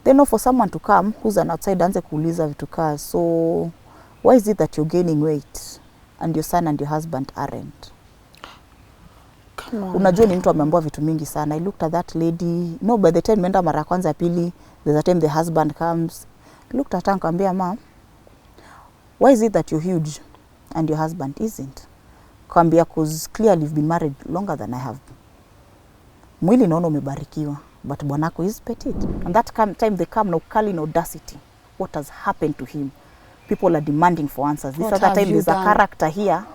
Then for someone to come who's an outsider anze kuuliza vitu kaa, so why is it that you're gaining weight and your son and your husband aren't? Come on. Unajua ni mtu ameambiwa vitu mingi sana. I looked at that lady. No, by the time nimeenda mara kwanza pili, there's a time the husband comes. I looked at her and kambia, ma, why is it that you're huge and your husband isn't? Kambia, cause clearly you've been married longer than I have. Mwili naona umebarikiwa, but bwanako is petite. And that time they come now calling audacity. What has happened to him? People are demanding for answers. This other time there's a character here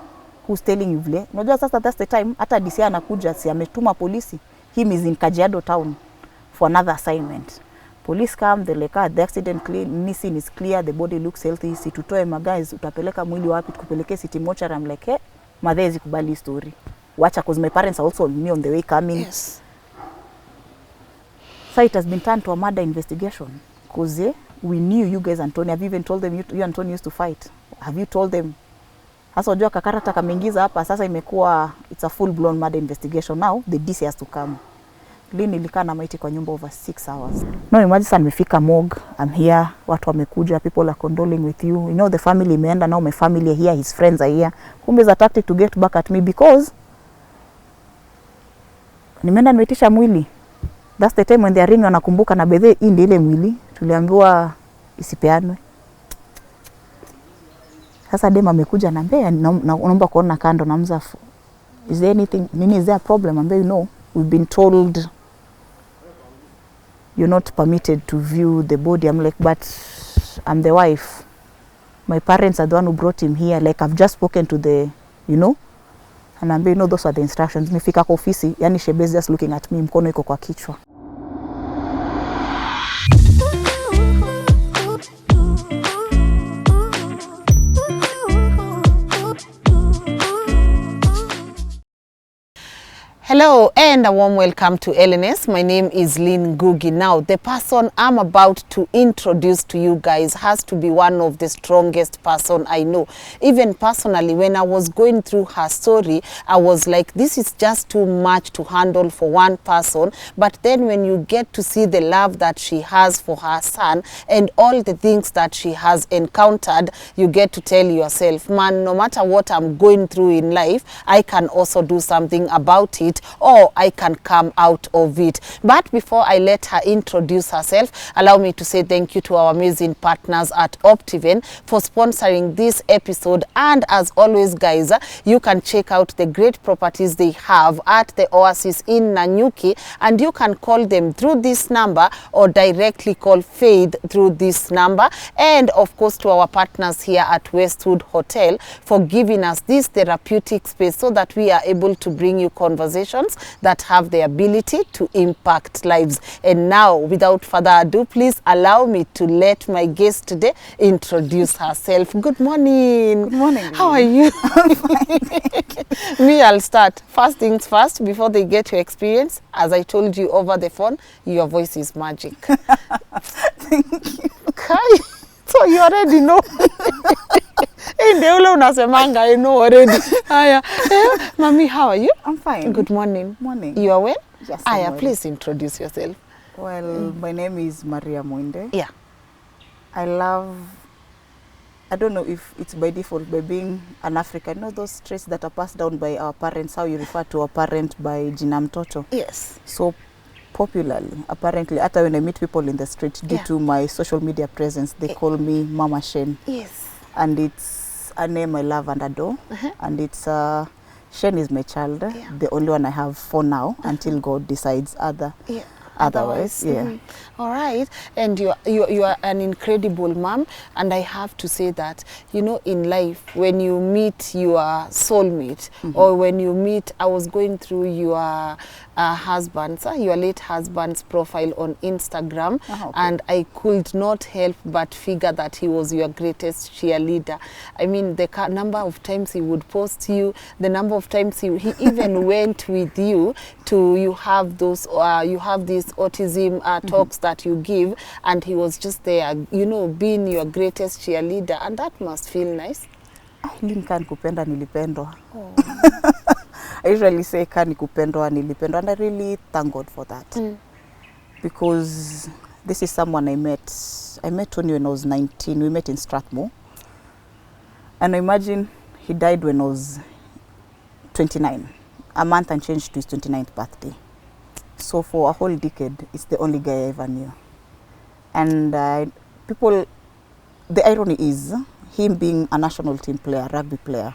who's telling you vile. Unajua sasa that's the time hata DC anakuja si ametuma polisi. Him is in Kajiado town for another assignment. Police come, they like, the accident clear, missing is clear, the body looks healthy. Si tutoe guys, utapeleka mwili wapi, tukupeleke city mortuary. I'm like, hey, madhezi kubali story. Wacha, cause my parents are also on me on the way coming. Yes. So it has been turned to a murder investigation. Cause we knew you guys, Antonio. Have you even told them you and Antonio used to fight? Have you told them? Sasa unajua kakarata kameingiza hapa, sasa imekuwa it's a full blown murder investigation now. The DC has to come. Lini nilikaa na maiti kwa nyumba over 6 hours. No, imagine sasa nimefika morgue. I'm here. Watu wamekuja. People are condoling with you. You know the family imeenda, now my family are here. His friends are here. Kumbe is a tactic to get back at me because nimeenda nimeitisha mwili. That's the time when they are ringing wanakumbuka na bedhe hii ile mwili. Tuliambiwa isipeanwe. Sasa dema amekuja na mbea naomba kuona kando na mzafu. Is there anything, is there a problem? And you know, we've been told you're not permitted to view the body. I'm like, but I'm the wife. My parents are the one who brought him here. Like, I've just spoken to the, you know, and I'm you know, those are the instructions. Nifika kwa ofisi, yani Shebezi just looking at me, mkono iko kwa kichwa. Hello and a warm welcome to LNS. My name is Lynn Ngugi. Now, the person I'm about to introduce to you guys has to be one of the strongest person I know. Even personally, when I was going through her story, I was like, this is just too much to handle for one person. But then when you get to see the love that she has for her son and all the things that she has encountered, you get to tell yourself, man, no matter what I'm going through in life, I can also do something about it, or I can come out of it. But before I let her introduce herself, allow me to say thank you to our amazing partners at Optiven for sponsoring this episode. And as always, guys, you can check out the great properties they have at the Oasis in Nanyuki, and you can call them through this number or directly call Faith through this number. And of course to our partners here at Westwood Hotel for giving us this therapeutic space so that we are able to bring you conversations that have the ability to impact lives. And now, without further ado, please allow me to let my guest today introduce herself. Good morning. Good morning. How are you? I'm fine. Me, I'll start. First things first, before they get your experience, as I told you over the phone, your voice is magic. Thank you. Okay. So you already know. I know already. Aya. Mommy, how are you? I'm fine. Good morning. Morning. You are well? Yes. Aya, please introduce yourself. Well, my name is Maria Mwinde. Yeah. I don't know if it's by default, by being an African, you know those traits that are passed down by our parents, how you refer to a parent by jina mtoto. Yes. So popularly, apparently, after when I meet people in the street, due to my social media presence, they call me Mama Shen. Yes. And it's a name I love and adore. And it's Shen is my child, the only one I have for now, until God decides otherwise. Yeah. All right. And you are an incredible mom, and I have to say that, you know, in life, when you meet your soulmate, or when you meet, I was going through your your late husband's profile on Instagram, and I could not help but figure that he was your greatest cheerleader. I mean, the number of times he would post you, the number of times he even went with you to, you have these autism talks that you give, and he was just there, you know, being your greatest cheerleader, and that must feel nice. Kan kupenda nilipendwa. I usually say kan kupendwa nilipendwa, and I really thank God for that. Because This is someone I met Tony when I was 19. We met in Strathmore. And I imagine he died when I was 29. A month and change to his 29th birthday. So for a whole decade, it's the only guy I ever knew. And the irony is, him being a national team player, rugby player,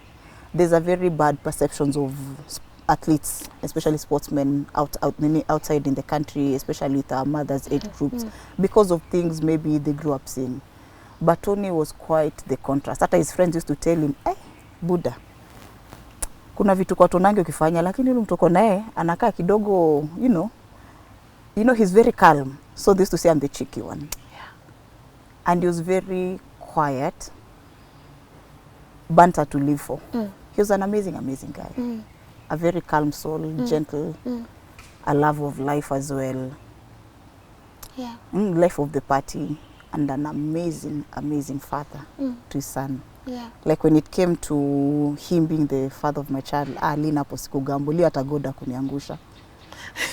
there's a very bad perceptions of athletes, especially sportsmen outside in the country, especially with our mothers' age groups, because of things maybe they grew up seeing. But Tony was quite the contrast. Hata his friends used to tell him, hey, Buddha, kuna vitu kwa tonange ukifanya, lakini yule mtu uko naye anakaa kidogo, you know, he's very calm. So they used to say I'm the cheeky one. Yeah. And he was very quiet, banter to live for. He was an amazing guy. A very calm soul, gentle, a love of life as well. Yeah. Life of the party, and an amazing father to his son. Yeah. Like when it came to him being the father of my child, Lina po sikugambulia atagoda kuniangusha.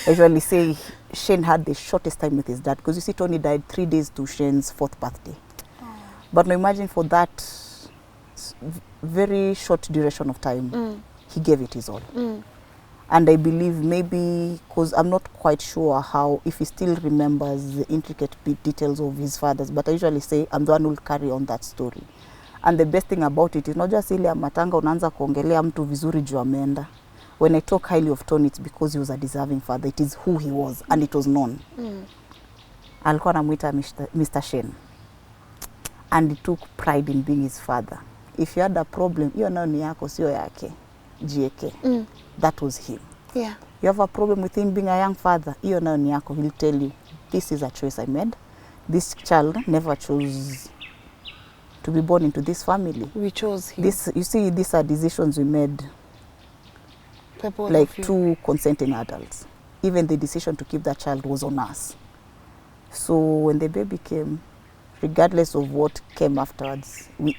I usually say Shane had the shortest time with his dad, because you see Tony died 3 days to Shane's 4th birthday. But now imagine for that very short duration of time, he gave it his all. And I believe maybe, because I'm not quite sure how, if he still remembers the intricate details of his fathers, but I usually say I'm the one who will carry on that story. And the best thing about it is not just ile matanga unaanza kuongelea mtu vizuri juu ameenda. When I talk highly of Tony, it's because he was a deserving father. It is who he was, and it was known. Alikuwa anamuita Mr. Shane. And he took pride in being his father. If you had a problem, hiyo nayo ni yako, sio yake. GK. That was him. Yeah. You have a problem with him being a young father, hiyo nayo ni yako. He'll tell you, this is a choice I made. This child never chose to be born into this family. We chose him. This, you see, these are decisions we made, like two consenting adults. Even the decision to keep that child was on us. So when the baby came, regardless of what came afterwards, we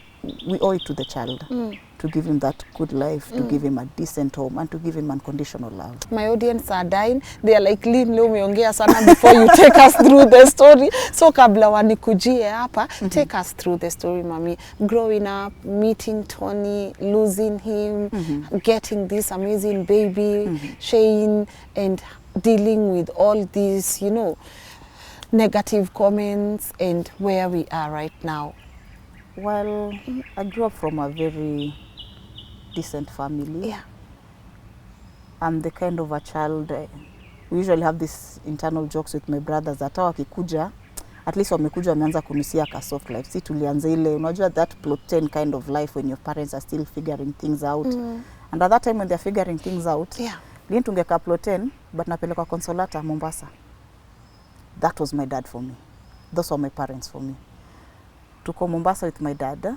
owe it to the child to give him that good life, to give him a decent home, and to give him unconditional love. My audience are dying. They are like, Lynn, leo umeongea sana before you take us through the story. So kabla wanikujie hapa, take us through the story, Mami. Growing up, meeting Tony, losing him, getting this amazing baby, Shane, and dealing with all these, you know, negative comments, and where we are right now. Well, I grew up from a very decent family. Yeah. I'm the kind of a child, we usually have this internal jokes with my brothers, hata wakikuja, at least wamekuja wameanza kunusia ka soft life. Si tulianza ile, unajua that plot 10 kind of life when your parents are still figuring things out. And at that time when they're figuring things out, Lini tungeka plot 10, but napelekwa Consolata, Mombasa. That was my dad for me. Those were my parents for me. Tuko Mombasa with my dad,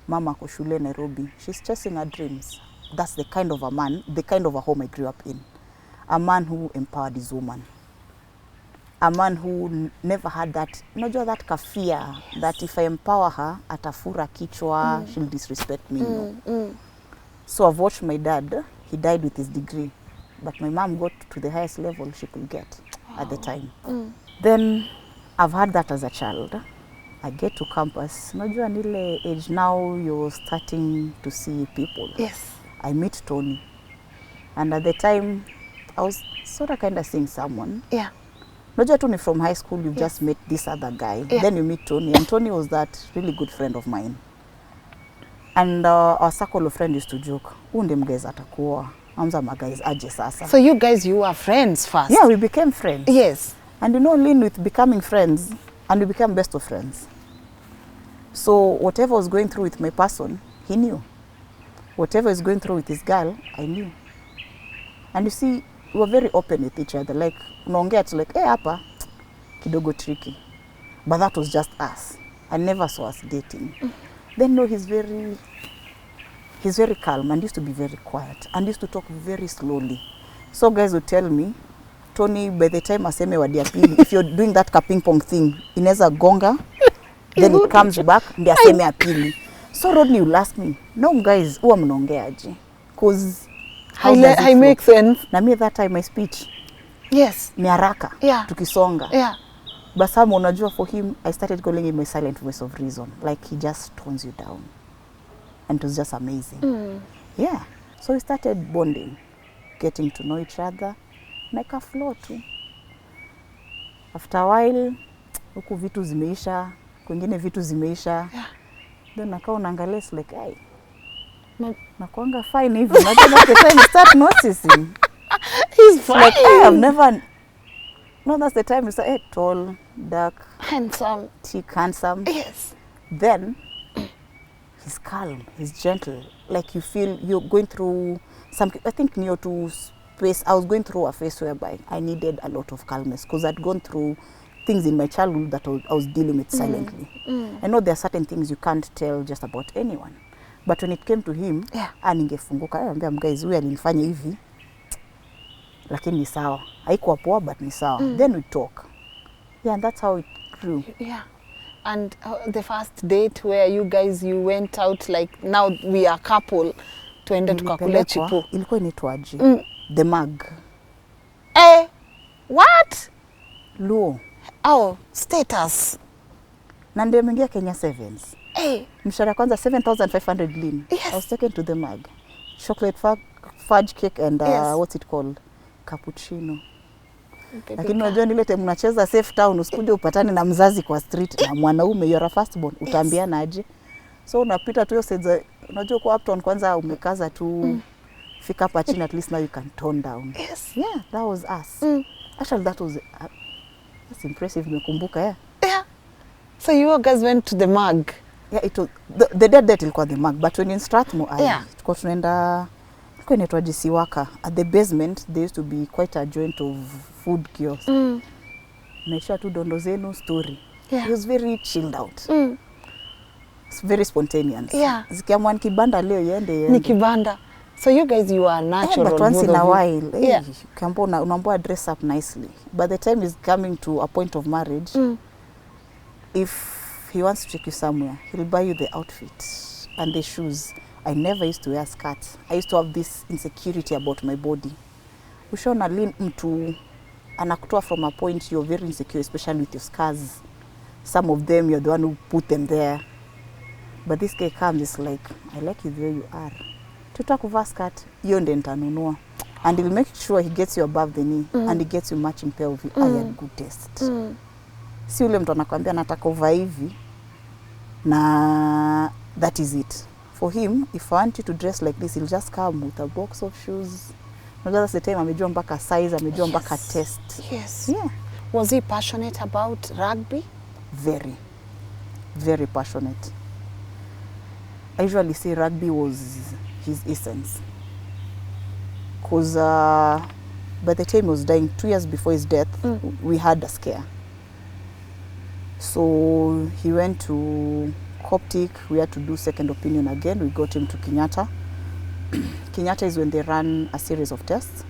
mama ko shule Nairobi. She's chasing her dreams. That's the kind of a man, the kind of a home I grew up in. A man who empowered his woman. A man who never had that, unajua that kafia, that if I empower her, atafura kichwa, she'll disrespect me. No. So I've watched my dad, he died with his degree. But my mom got to the highest level she could get at the time. Then I've had that as a child. I get to campus. Unajua nile age now you're starting to see people. Yes. I meet Tony. And at the time, I was sort of kind of seeing someone. Yeah. Unajua Tony from high school, you just met this other guy. Yeah. Then you meet Tony. And Tony was that really good friend of mine. And our circle of friends used to joke, unde mgeza atakuwa. Amza guys aje sasa. So you guys, you were friends first? Yeah, we became friends. Yes. And you know, Lynn, with becoming friends, and we became best of friends. So whatever I was going through with my person, he knew. Whatever is going through with this girl, I knew. And you see, we were very open with each other. Like, unaongea to like, hey, hapa, kidogo tricky. But that was just us. I never saw us dating. Then no, he's very calm and used to be very quiet and used to talk very slowly. So guys would tell me, Tony, by the time aseme wadi ya pili, if you're doing that ka ping pong thing, inaweza gonga, then it comes back, ndi aseme ya pili. So Rodney will ask me, no guys, huwa mnaongea aje? Because I make sense. Na me that time my speech, yes, ni haraka, yeah, tukisonga. Yeah. But some unajua for him, I started calling him my silent voice of reason. Like he just tones you down. And it was just amazing. Yeah. So we started bonding, getting to know each other. Like a flow too. After a while, huku vitu zimeisha, kwingine vitu zimeisha. Yeah. Then nakaa unaangalia, it's like, hey, nakuanga fine hivi. Not the time you start noticing. He's fine. Like, hey, I've never... No, that's the time you say, hey, tall, dark, handsome, thick, handsome. yes. Then he's calm, he's gentle. Like you feel you're going through some, I think near to space, I was going through a phase whereby I needed a lot of calmness because I'd gone through things in my childhood that I was dealing with silently. I know there are certain things you can't tell just about anyone. But when it came to him, Yeah. Ningefunguka, ambia guys, huyu alinifanya hivi. Lakini ni sawa. Haikuwa poa but ni sawa. Then we talk. Yeah, and that's how it grew. Yeah. And the first date where you guys, you went out like, now we are couple, tuende tukakule chipo. Ilikuwa inaitwaje? The Mag. What? Luo. Oh, status. Na ndio mengia Kenya Sevens. Mshahara kwanza 7,500 lin. Yes. I was taken to the Mag. Chocolate fudge cake and Yes. what's it called? Cappuccino. Lakini unajua nile time unacheza safe town usikuje upatane na mzazi kwa street na mwanaume, you're a firstborn, utaambiana aje? So unapita tu hiyo, unajua kwa uptown kwanza umekaza tu fika hapa chini, at least now you can tone down. Yes. Yeah, that was us. Actually that was that's impressive, nimekumbuka. Yeah. So you guys went to the Mag. Yeah, it was the dead date ilikuwa the Mag, but when in Strathmore, Yeah. tulikuwa tunaenda kwa inaitwa Jisiwaka. At the basement there used to be quite a joint of food kiosk. Naisha tu dondo zenu story. Yeah. It was very chilled out. It's very spontaneous. Yeah. Zikiamua ni kibanda leo yende. Ni kibanda. So you guys, you are natural. But once both in of a you. while, Yeah. unaambiwa dress up nicely. By the time he's coming to a point of marriage, if he wants to take you somewhere, he'll buy you the outfit and the shoes. I never used to wear skirts. I used to have this insecurity about my body. Ushaona lean mtu anakutoa from a point you're very insecure, especially with your scars. Some of them, you're the one who put them there. But this guy comes, it's like, I like you the way you are. Tuta kuvaa skirt, hiyo ndio nitanunua. And he'll make sure he gets you above the knee and he gets you matching pair of I had good taste. Si ule mtu anakuambia nataka uvae hivi na that is it. For him, if I want you to dress like this, he'll just come with a box of shoes. Unajua that's the time amejua mpaka size, amejua mpaka taste. Yes. Yeah. Was he passionate about rugby? Very, very passionate. I usually say rugby was his essence. Because by the time he was dying, 2 years before his death, we had a scare. So he went to Coptic. We had to do second opinion again. We got him to Kenyatta. Kenyatta is when they run a series of tests.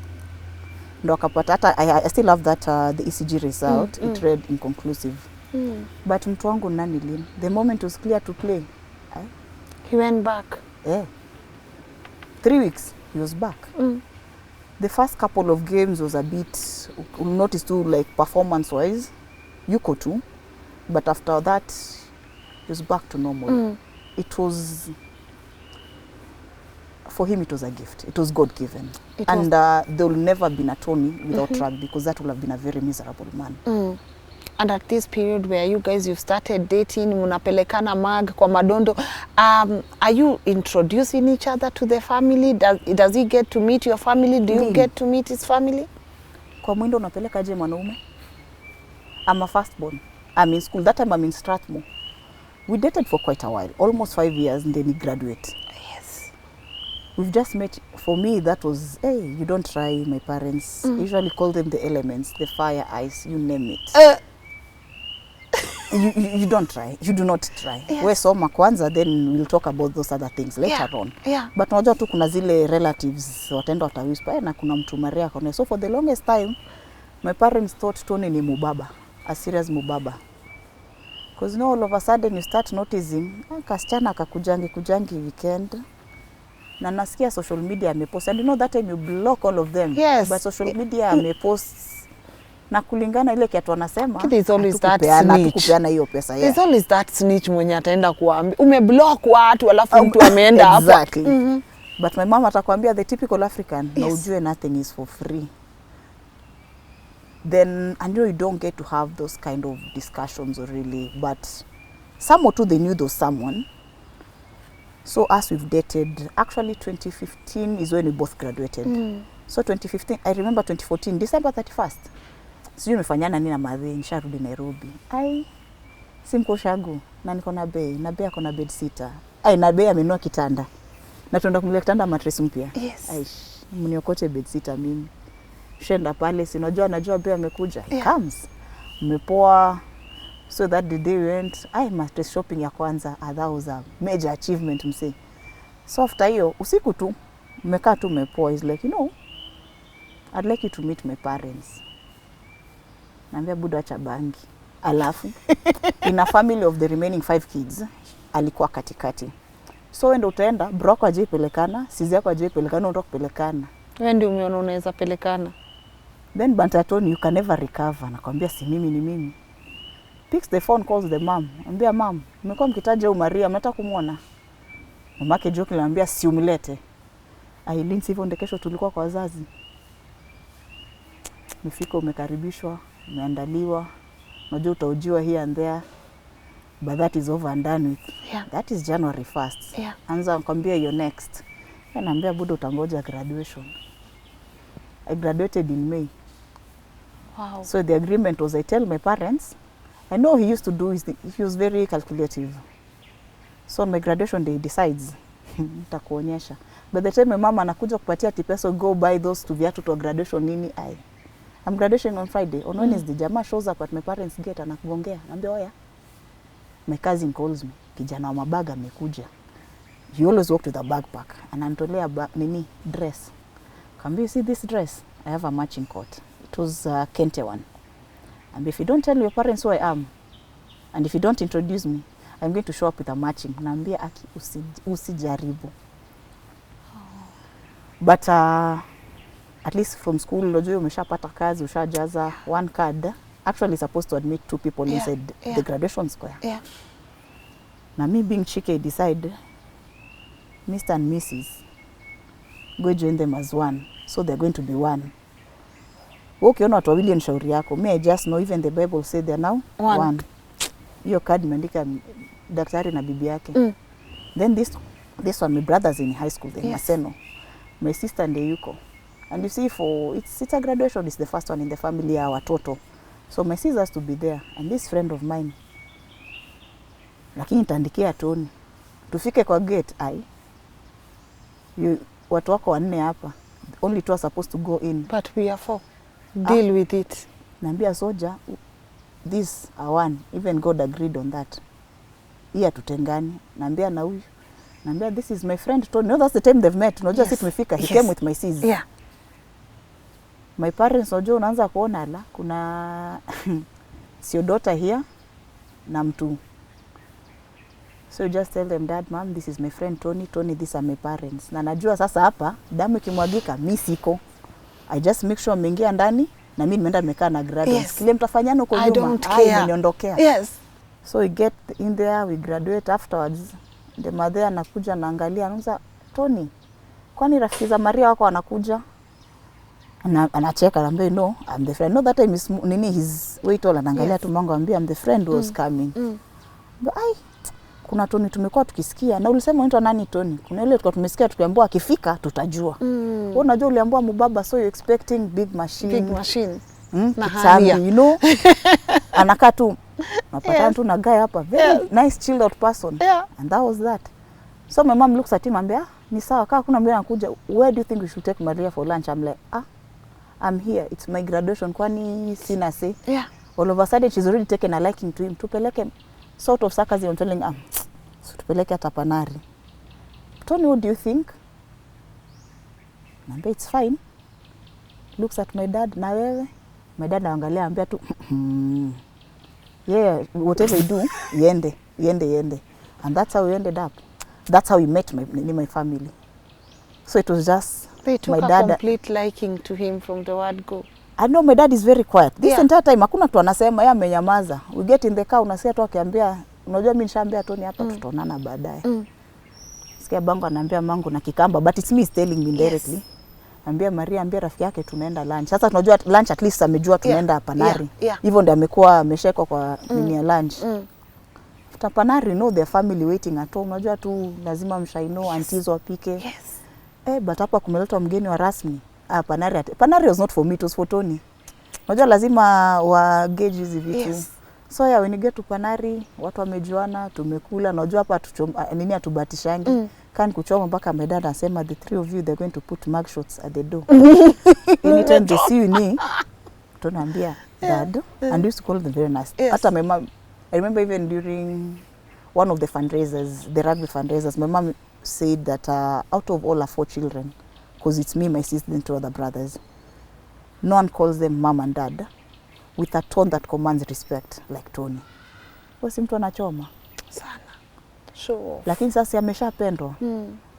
Ndo akapata hata I still have that the ECG result. It read inconclusive. But mtu wangu nani lin. The moment it was clear to play, He went back. 3 weeks he was back. The first couple of games was a bit, you'll notice too, like performance wise, yuko too. But after that, he was back to normal. It was, for him it was a gift. It was God given. And there will never have been a Tony without rugby, because that would have been a very miserable man. And at this period where you guys, you've started dating, munapelekana Mag kwa madondo, are you introducing each other to the family? Does he get to meet your family? Do you get to meet his family? Kwa mwendo unapeleka aje mwanaume? I'm a firstborn. I'm in school. That time I'm in Strathmore. We dated for quite a while, almost 5 years, and then he graduated. Yes. We've just met. For me, that was, hey, you don't try. My parents usually call them the elements, the fire, ice, you name it. You don't try. You do not try. Yes. We soma kwanza, then we'll talk about those other things later on. Yeah. But unajua tu kuna zile relatives wataenda watawispa na kuna mtu Maria kone. So for the longest time, my parents thought Tony ni mubaba, a serious mubaba. Because you know, all of a sudden you start noticing, kasichana kujangi weekend. Na nasikia social media amepost. And you know that time you block all of them. Yes. But social media amepost Na kulingana ile kiatu anasema, There's always that hatukupeana snitch. hiyo pesa. There's always that snitch mwenye ataenda kuambia umeblock watu alafu mtu ameenda hapo. Exactly. But my mom atakwambia the typical African, na Yes. ujue nothing is for free. Then I know you don't get to have those kind of discussions really, but some or two they knew there was someone. So as we've dated, actually 2015 is when we both graduated. So 2015, I remember 2014, December 31st. Sijui nimefanyana nini na madhi, nisharudi Nairobi. Ai, simko shagu, na niko na bei, na bei ako na bed sitter. Ai, na bei amenunua kitanda. Na tunaenda kumlia kitanda mattress mpya. Yes. Ai, mniokote bed sitter mimi. Shenda pale, si najua bei amekuja. He comes. Mmepoa. So that the day we went, mattress shopping ya kwanza, that was a major achievement msee. So after hiyo, usiku tu, mmekaa tu mmepoa. He's like, you know, I'd like you to meet my parents. Naambia buda acha bangi. Alafu, in a family of the remaining 5 kids, alikuwa katikati. So wende utaenda, broko aje pelekana, sizi yako aje pelekana, unataka kupelekana. Wewe ndio umeona unaweza pelekana. Then Bantatoni, you can never recover. Nakwambia si mimi ni mimi. Picks the phone, calls the mom. Ambia mom, mmekuwa mkitaja huyu Maria, mnataka kumuona? Mamake joke anambia si umlete. Aileen sivyo ndio kesho tulikuwa kwa wazazi. Mfika umekaribishwa, umeandaliwa. Unajua utaujiwa here and there. But that is over and done with. Yeah. That is January 1st. Yeah. Anza nikwambia you're next. Naambia budo utangoja graduation. I graduated in May. Wow. So the agreement was I tell my parents, I know he used to do is he was very calculative. So on my graduation day he decides nitakuonyesha. By the time my mama anakuja kupatia pesa go buy those to viatu to graduation nini I'm graduating on Friday. On Wednesday jamaa shows up at my parents gate anakugongea. Naambia oya. My cousin calls me. Kijana wa mabaga amekuja. He always walked with a backpack. Ananitolea nini dress. Can you see this dress? I have a matching coat. It was Kente one. And if you don't tell your parents who I am, and if you don't introduce me, I'm going to show up with a matching. Naambia aki usijaribu. But at least from school, unajua umeshapata kazi, ushajaza one card. Actually supposed to admit 2 people inside the graduation square. Yeah. Na me being cheeky, I decide, Mr. and Mrs. go join them as one. So they're going to be one. Ukiona watu wawili ni shauri yako. Me, I just know even the Bible said they're now one. Hiyo card imeandika daktari na bibi yake. Then this one, my brother's in high school, then Maseno. My sister ndiye yuko. And you see, it's a graduation, it's the first one in the family ya watoto. So my sister has to be there. And this friend of mine, lakini nitaandikia Tony. Tufike kwa gate, watu wako 4 hapa. Only 2 are supposed to go in. But we are 4. Deal with it. Naambia soja, this are 1. Even God agreed on that. Iya tutengani. Naambia na huyu. Naambia this is my friend Tony. No, that's the time they've met. Unajua sisi tumefika. He came with my sis. Yeah. My parents unajua unaanza kuona ala kuna sio daughter here na mtu. So you just tell them, Dad, Mom, this is my friend Tony. Tony, these are my parents. Na najua sasa hapa damu ikimwagika mimi siko. I just make sure mmeingia ndani na mimi nimeenda nimekaa na graduates. Kile mtafanyana huko nyuma. I don't care. Niondokea. Yes. So we get in there, we graduate afterwards. The mother anakuja naangalia, anaanza, Tony, kwani rafiki za Maria wako wanakuja? Anacheka, anambia, no, I'm the friend. No, that time is nini, his wait all, anaangalia tu mango, anambia, I'm the friend who was coming. But kuna Tony tumekuwa tukisikia, na ulisema unaitwa nani Tony? Kuna ile tulikuwa tumesikia tukiambiwa akifika tutajua. Wewe unajua uliambiwa Mubaba, so you expecting big machine. Big machine. Kitambi, you know. Anakaa tu napatana tu na guy hapa, very nice chilled out person. And that was that. So my mom looks at him and ni sawa, kama kuna mgeni anakuja, where do you think we should take Maria for lunch? I'm like, I'm here, it's my graduation, kwani sina say. All of a sudden she's already taken a liking to him. Tupeleke sort of sarcasm, telling so tupeleke hata Panari. Tony, what do you think? Naambia it's fine. Looks at my dad, na wewe? My dad anaangalia, anambia tu yeah, whatever you do, yende. And that's how we ended up. That's how we met my family. So it was just they took my a dad. Complete liking to him from the word go. I know my dad is very quiet. This Yeah. entire time hakuna mtu anasema, yeye amenyamaza. We get in the car, unasikia tu akiambia, unajua mimi nishaambia Tony hapa tutaonana baadaye. Sikia bango anaambia mangu na Kikamba, but it's me telling me indirectly. Yes. Ambia Maria, ambia rafiki yake tunaenda lunch. Sasa tunajua lunch, at least amejua tunaenda Panari. Yeah. Hivyo ndio amekuwa ameshekwa kwa nini ya lunch. After Panari, no, their family waiting at home. Unajua tu lazima mshaino aunties wapike. Yes. But hapa kumeletwa mgeni wa rasmi. Panari was not for me, it was for Tony. Unajua lazima wa gauge hizi vitu. Yes. So yeah, when you get to Panari, watu wamejuana, tumekula. Unajua hapa nini atubatishangi. Kan kuchoma mpaka my dad anasema the three of you they're going to put mug shots at the door. Anytime they see you ni tunaambia dad, and used to call them very nice. Yes. Hata my mom, I remember even during one of the fundraisers, the rugby fundraisers, my mom said that out of all her 4 children, because it's me, my sister, and 2 other brothers, no one calls them mom and dad with a tone that commands respect like Tony. Wasi mtu anachoma Sana. Sure. lakini sasa ameshapendwa.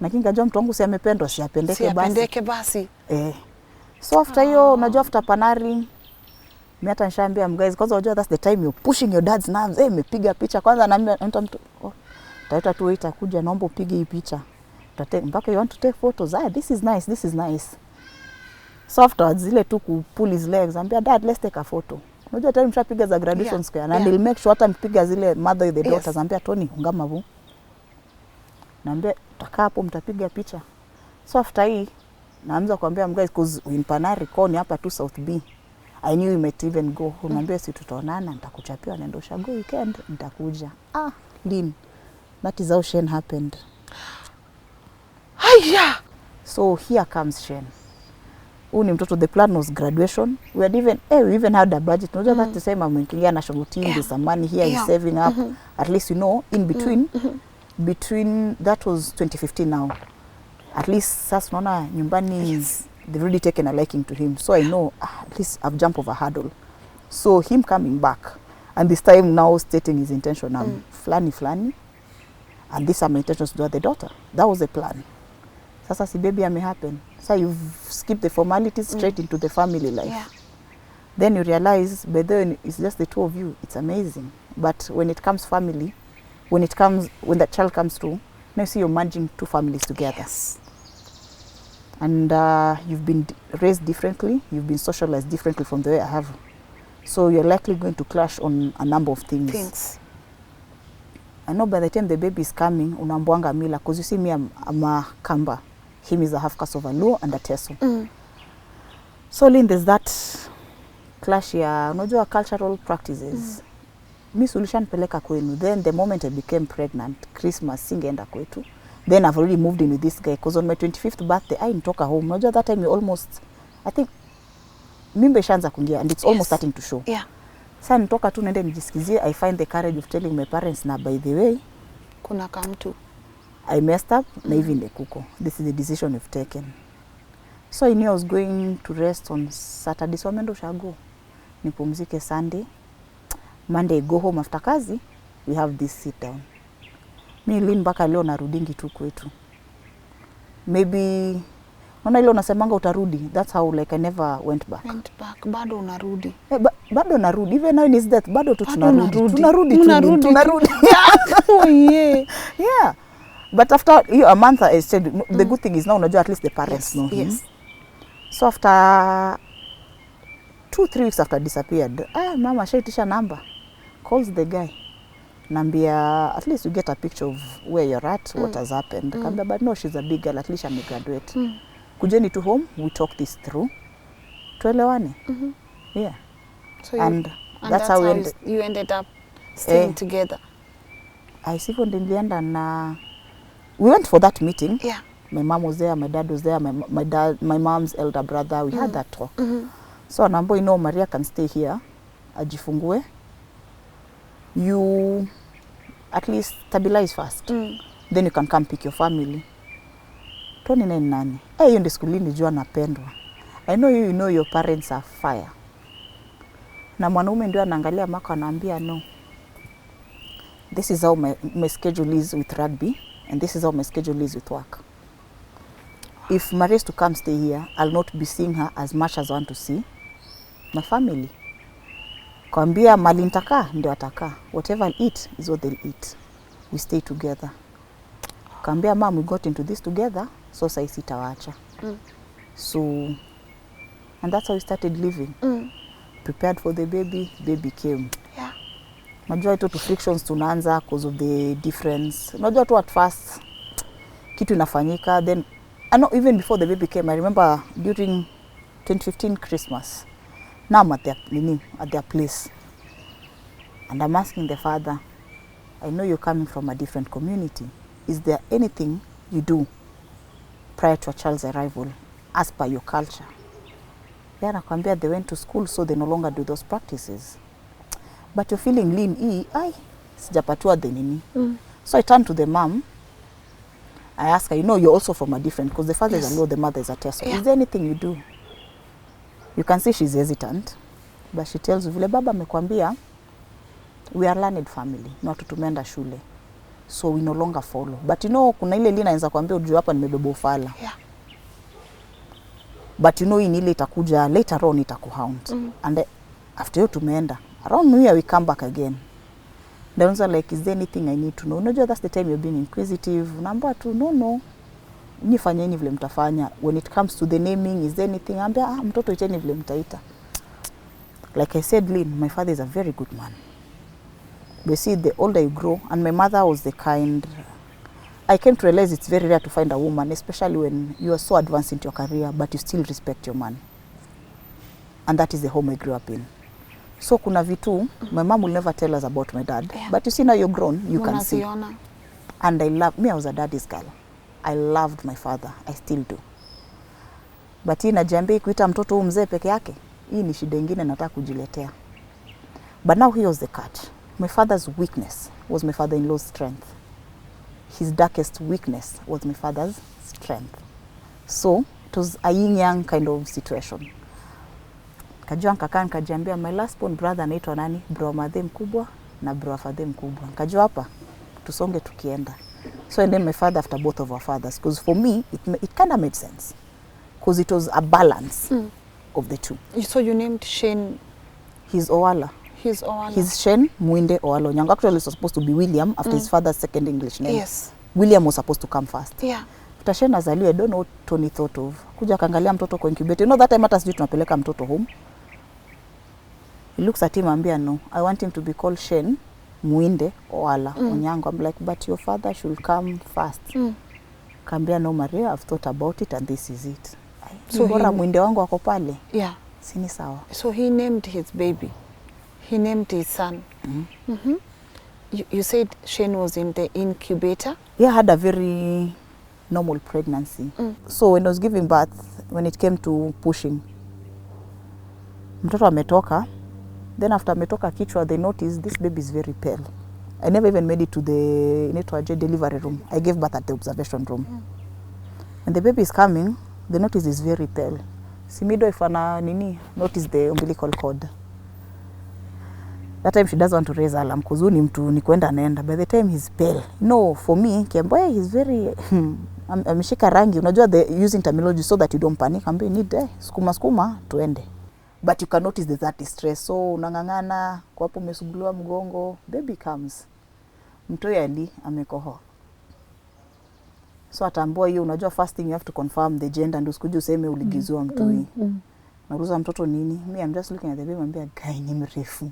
Lakini kajua mtu wangu si amependwa, si apendeke basi. Apendeke basi. So after hiyo, unajua after Panari, mimi hata nishaambia guys, kwanza unajua that's the time you're pushing your dad's nerves. Mepiga picha kwanza, naambia mtu taita tu waiter kuja, naomba upige hii picha. Mpaka you want to take photos. This is nice, this is nice. So afterwards zile tu pull his legs, ambia dad, let's take a photo. Unajua tayari mshapiga za graduation square, and he'll make sure hata mpiga zile mother with the daughters, ambia Tony ungama vu. Naambia tutakaa hapo mtapiga picha. So after hii naanza kuambia guys, cause in Panari koni hapa tu South B. I knew you might even go. Unaambia si tutaonana, nitakuchapia naenda ushago weekend, nitakuja. Lynn, that is how Shane happened. Haya. So here comes Shane. Huyu ni mtoto, the plan was graduation. We even had a budget. Unajua that the same ameingia national team, there's some money here, he's saving up. At least you know, in between, between that was 2015 now. At least sasa unaona nyumbani, they've really taken a liking to him. So I know at least I've jumped over a hurdle. So him coming back, and this time now stating his intention, flani, and these are my intentions to the daughter. That was the plan. Sasa si baby happen. So you've skipped the formalities straight into the family life. Yeah. Then you realize, but then it's just the 2 of you. It's amazing. But when it comes family, when the child comes through, now you see you're merging 2 families together. Yes. And you've been raised differently. You've been socialized differently from the way I have. So you're likely going to clash on a number of things. I know by the time the baby is coming, unambuanga mila, because you see me, I'm a Kamba. Him is a half caste of a Luo and a Teso. So Lynn, there's that clash ya, unajua cultural practices. Mi sulishanipeleka kwenu. Then the moment I became pregnant, Christmas singeenda kwetu. Then I've already moved in with this guy, because on my 25th birthday, I nitoka home. Unajua that time you almost, I think, mimba ishaanza kuingia, and it's almost starting to show. Yeah. Sasa nitoka tu nende nijisikizie. I find the courage of telling my parents, na by the way, kuna kamtu, I messed up, na hivi ndekuko. This is the decision we've taken. So I knew I was going to rest on Saturday, so amendo shago. Nipumzike Sunday. Monday go home after kazi, we have this sit down. Mi Lynn mpaka leo narudingi tu kwetu. Maybe Ona ile unasemanga utarudi. That's how like I never went back. Bado unarudi. Bado narudi. Even now is that bado tu tunarudi. Tunarudi. Oh yeah. Yeah. But after a month I said the good thing is now unajua at least the parents know him. Yes. So after 2-3 weeks after disappeared, mama shaitisha number. Calls the guy. Nambia, at least you get a picture of where you're at, what has happened. Kambia, but no, she's a big girl, at least I'm a graduate. Kujeni to home, we talk this through. Tuelewane. Yeah. So and that's how you ended up staying together. I see when nilienda na we went for that meeting. Yeah. My mom was there, my dad was there, my mom's elder brother. We had that talk. So Nambo, you know, Maria can stay here, ajifungue. You at least stabilize first. Then you can come pick your family. Tony nani? Hiyo ndio siku nilijua napendwa. I know you know your parents are fire. Na mwanaume ndio anaangalia maka anaambia no. This is how my schedule is with rugby and this is how my schedule is with work. If Maria is to come stay here, I'll not be seeing her as much as I want to see. my family. Kawambia mali nitakaa ndio atakaa. Whatever I'll eat is what they'll eat. We stay together. Kawambia mom, we got into this together, so sai sitawaacha. So, and that's how we started living. Prepared for the baby, baby came. Yeah. Najua ito to frictions tunaanza because of the difference. Najua tu at first kitu inafanyika, then I know even before the baby came, I remember during 2015 Christmas. Now I'm at their place. And I'm asking the father, I know you're coming from a different community. Is there anything you do prior to a child's arrival as per your culture? Yeah, nakwambia they went to school, so they no longer do those practices. But you're feeling lean, sijapatiwa the nini. So I turned to the mom. I asked her, you know, you're also from a different, because the father is a Luo, the mother is a Teso. Is there anything you do? You can see she's hesitant, but she tells you, vile baba amekwambia, we are learned family, na watu tumeenda shule. So we no longer follow. But you know, kuna ile lina inaweza kuambia ujue hapa nimebeba ufala. Yeah. But you know, in ile itakuja, later on itakuhaunt. And after you tumeenda, around New Year we come back again. Then also like, is there anything I need to know? Unajua that's the time you're being inquisitive. Unaambia tu, no. Nifanyeni vile mtafanya. When it comes to the naming, is there anything? Ambia, mtoto iteni vile mtaita. Like I said, Lynn, my father is a very good man. But see, the older you grow, and my mother was the kind, I came to realize it's very rare to find a woman, especially when you are so advanced into your career, but you still respect your man. And that is the home I grew up in. So kuna vitu, my mom will never tell us about my dad. Yeah. But you see now you're grown, you can see. And I was a daddy's girl. I loved my father. I still do. But hii najiambia kuita mtoto huyu mzee peke yake, hii ni shida nyingine nataka kujiletea. But now here was the catch. My father's weakness was my father-in-law's strength. His darkest weakness was my father's strength. So it was a yin-yang kind of situation. Kajua nikakaa nikajiambia, my last born brother anaitwa nani? Bro madhe mkubwa na bro afadhe mkubwa. Kajua hapa tusonge tukienda. So I named my father after both of our fathers, because for me it kind of made sense, because it was a balance of the two. So you named Shane? He's Owala. He's Owala. He's Shane Mwinde Owala Onyango. Actually, it was supposed to be William after his father's second English name. Yes. William was supposed to come first. Yeah. After Shane azaliwe, I don't know what Tony thought of. Kuja kaangalia mtoto kwa incubator. You know that time hata sijui tunapeleka mtoto home. He looks at him and ambia, no, I want him to be called Shane Mwinde Owala Onyango. I'm like, but your father should come first. Kambia, no Maria, I've thought about it and this is it. So bora Mwinde wangu wako pale. Yeah. Sini sawa. So he named his baby. He named his son. You said Shane was in the incubator? Yeah, had a very normal pregnancy. So when I was giving birth, when it came to pushing, mtoto ametoka. Then after ametoka kichwa, they noticed this baby is very pale. I never even made it to the delivery room. I gave birth at the observation room. When the baby is coming, they notice is very pale. Simido if ana notice the umbilical cord. That time she doesn't want to raise alarm because ni mtu ni kwenda naenda. By the time he's pale. No, for me, kiamboya he's very ameshika rangi. Unajua the using terminology so that you don't panic. Ambe you need skuma tuende. But you can notice there's that distress. So unangangana kwa hapo umesuguliwa mgongo, baby comes. Mtoi ali amekohoa. So atambua hiyo, unajua first thing you have to confirm the gender, ndio usikuje useme uligizwa mtoi. Nauliza mtoto nini? Me, I'm just looking at the baby, ambia guy ni mrefu.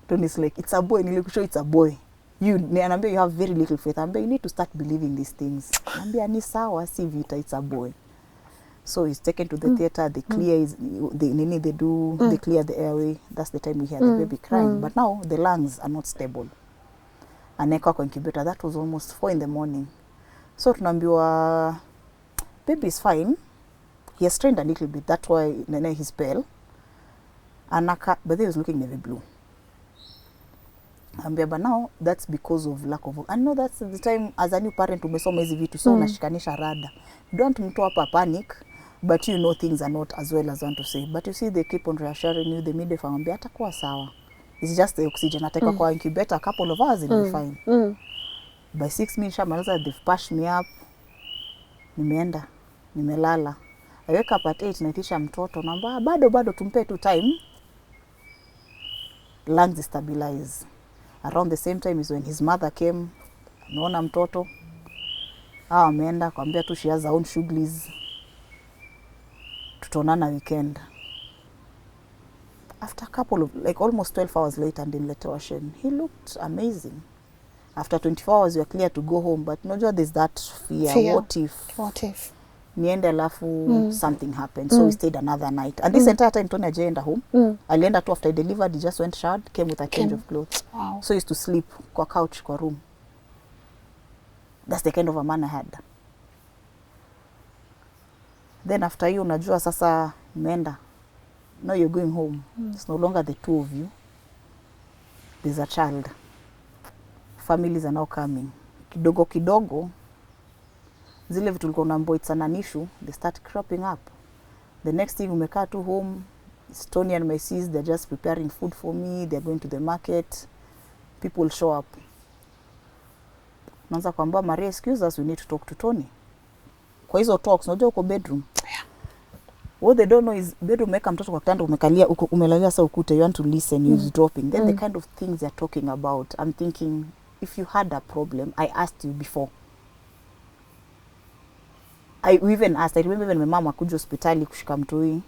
Then it's like, it's a boy. Nilikushow it's a boy. Anambia you have very little faith. Ambia you need to start believing these things. Ambia ni sawa, si vita, it's a boy. So he's taken to the theater, they clear they clear the airway. That's the time we hear the baby crying. But now the lungs are not stable. Aneka kwa incubator, that was almost 4 in the morning. So tunaambiwa baby is fine. He has strained a little bit. That's why nene he's pale. Anaka, but he was looking navy blue. But now that's because of lack of. I know that's the time as a new parent umesoma hizi vitu, so unashikanisha rada. Don't mtu hapa panic, but you know things are not as well as want to say. But you see they keep on reassuring you, the midwife ambia atakuwa sawa. It's just the oxygen. Ateka kwa incubator a couple of hours and be fine. By 6 minutes shamaliza, they've pushed me up. Nimeenda, nimelala. I wake up at 8, naitisha mtoto, naamba bado tumpe tu time. Lungs stabilize. Around the same time is when his mother came, ameona mtoto. Ameenda kwambia tu she has her own shughlis. Tutaonana weekend. After a couple of, like almost 12 hours later, ndimletewa Shane. He looked amazing. After 24 hours, we are clear to go home. But unajua there's that fear. What if? Niende alafu something happened. So we stayed another night. And this entire time, Tony hajaenda home. Alienda tu after I delivered, he just went showered, came with a change of clothes. Wow. So he used to sleep kwa couch, kwa room. That's the kind of a man I had. Then after you, unajua sasa menda. Now you're going home. It's no longer the two of you. There's a child. Families are now coming. Kidogo kidogo, zile vitu ulikuwa unaambiwa it's an issue, they start cropping up. The next thing umekaa tu home, it's Tony and my sis, they're just preparing food for me, they're going to the market. People show up. Naanza kuambia Maria, excuse us, we need to talk to Tony. Kwa hizo talks, unajua uko bedroom. Yeah. What they don't know is bedroom umeka mtoto kwa kitanda umekalia umelalia sa ukute, you want to listen, you're dropping. Then the kind of things they're talking about, I'm thinking, if you had a problem, I asked you before. I remember even my mama kuja hospitali kushika mtoi.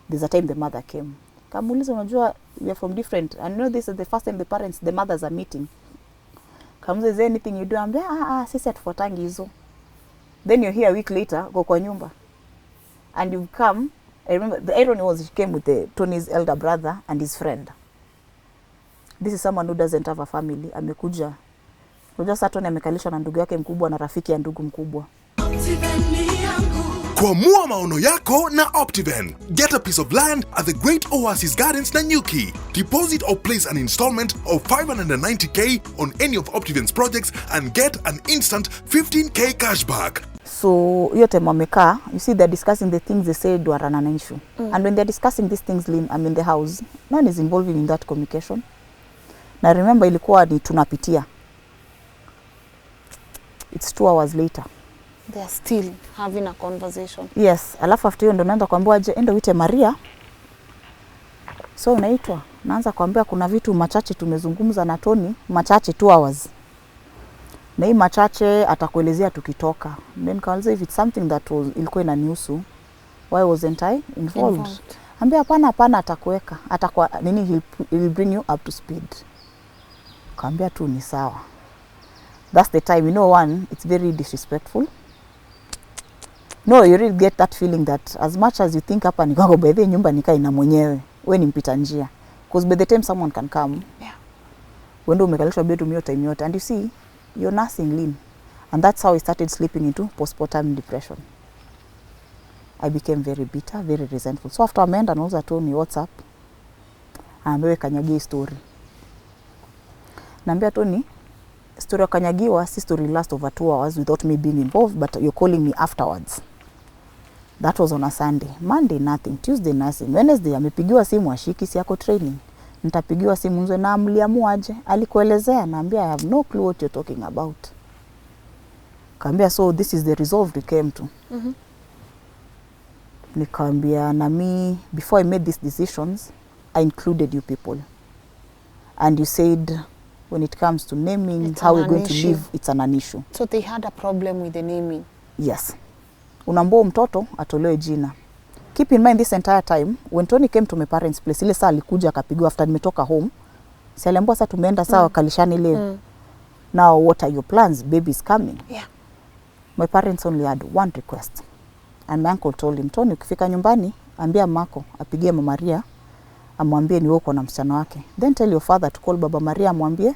There's a time the mother came. Kamuuliza, unajua we are from different. And you know this is the first time the mothers are meeting. Kamuuliza, is there anything you do? Ambia, sisi atufuatangi hizo. Then you're here a week later, go kwa nyumba. And you've come, I remember, the irony was she came with Tony's elder brother and his friend. This is someone who doesn't have a family. Amekuja. Unajua sasa Tony amekalishwa na ndugu yake mkubwa na rafiki ya ndugu mkubwa. Kwamua maono yako na Optiven. Get a piece of land at the Great Oasis Gardens Nanyuki. Deposit or place an installment of 590k on any of Optiven's projects and get an instant 15k cashback. So hiyo time wamekaa, you see they're discussing the things they said were an issue. And when they're discussing these things, Lynn, I'm in the house. None is involving in that communication. Na remember ilikuwa ni tunapitia. It's 2 hours later. They are still having a conversation. Yes, alafu after hiyo ndo naanza kuambiwa aje enda uite Maria. So unaitwa, naanza kuambia kuna vitu machache tumezungumza na Tony, machache 2 hours. Na hii machache atakuelezea tukitoka. Then kauliza if it's something that ilikuwa inanihusu, why wasn't I involved? Ambia hapana atakuweka. Atakuwa nini, he'll bring you up to speed. Kaambia tu ni sawa. That's the time, you know, one, it's very disrespectful. No, you really get that feeling that as much as you think hapa ni kwako, by the nyumba nikaa ina mwenyewe, wewe ni mpita njia. Because by the time someone can come, Yeah. Wendo umekalishwa bedroom hiyo time yote, and you see, you're nursing Lynn. And that's how I started slipping into postpartum depression. I became very bitter, very resentful. So after ameenda nauza Tony WhatsApp, amewe kanyagia story. Naambia Tony, story ya kanyagiwa, si story last over 2 hours without me being involved, but you're calling me afterwards. That was on a Sunday. Monday, nothing. Tuesday, nothing. Wednesday, amepigiwa simu ashiki, si yako training. Nitapigiwa simu nzwe na mliamuaje. Alikuelezea, naambia I have no clue what you're talking about. Kaambia, so this is the resolve we came to. Nikaambia, na me, before I made these decisions, I included you people. And you said, when it comes to naming, It's how we're an going to issue. live, it's an issue. So they had a problem with the naming. Yes. Unambo mtoto atolewe jina. Keep in mind this entire time, when Tony came to my parents' place, ile saa alikuja akapigiwa after nimetoka home. Si aliambiwa sasa tumeenda sawa kalishani ile. Now what are your plans? Baby is coming. Yeah. My parents only had one request. And my uncle told him, Tony, ukifika nyumbani, ambia mako, apigie Mama Maria, amwambie ni wewe uko na msichana wake. Then tell your father to call Baba Maria, amwambie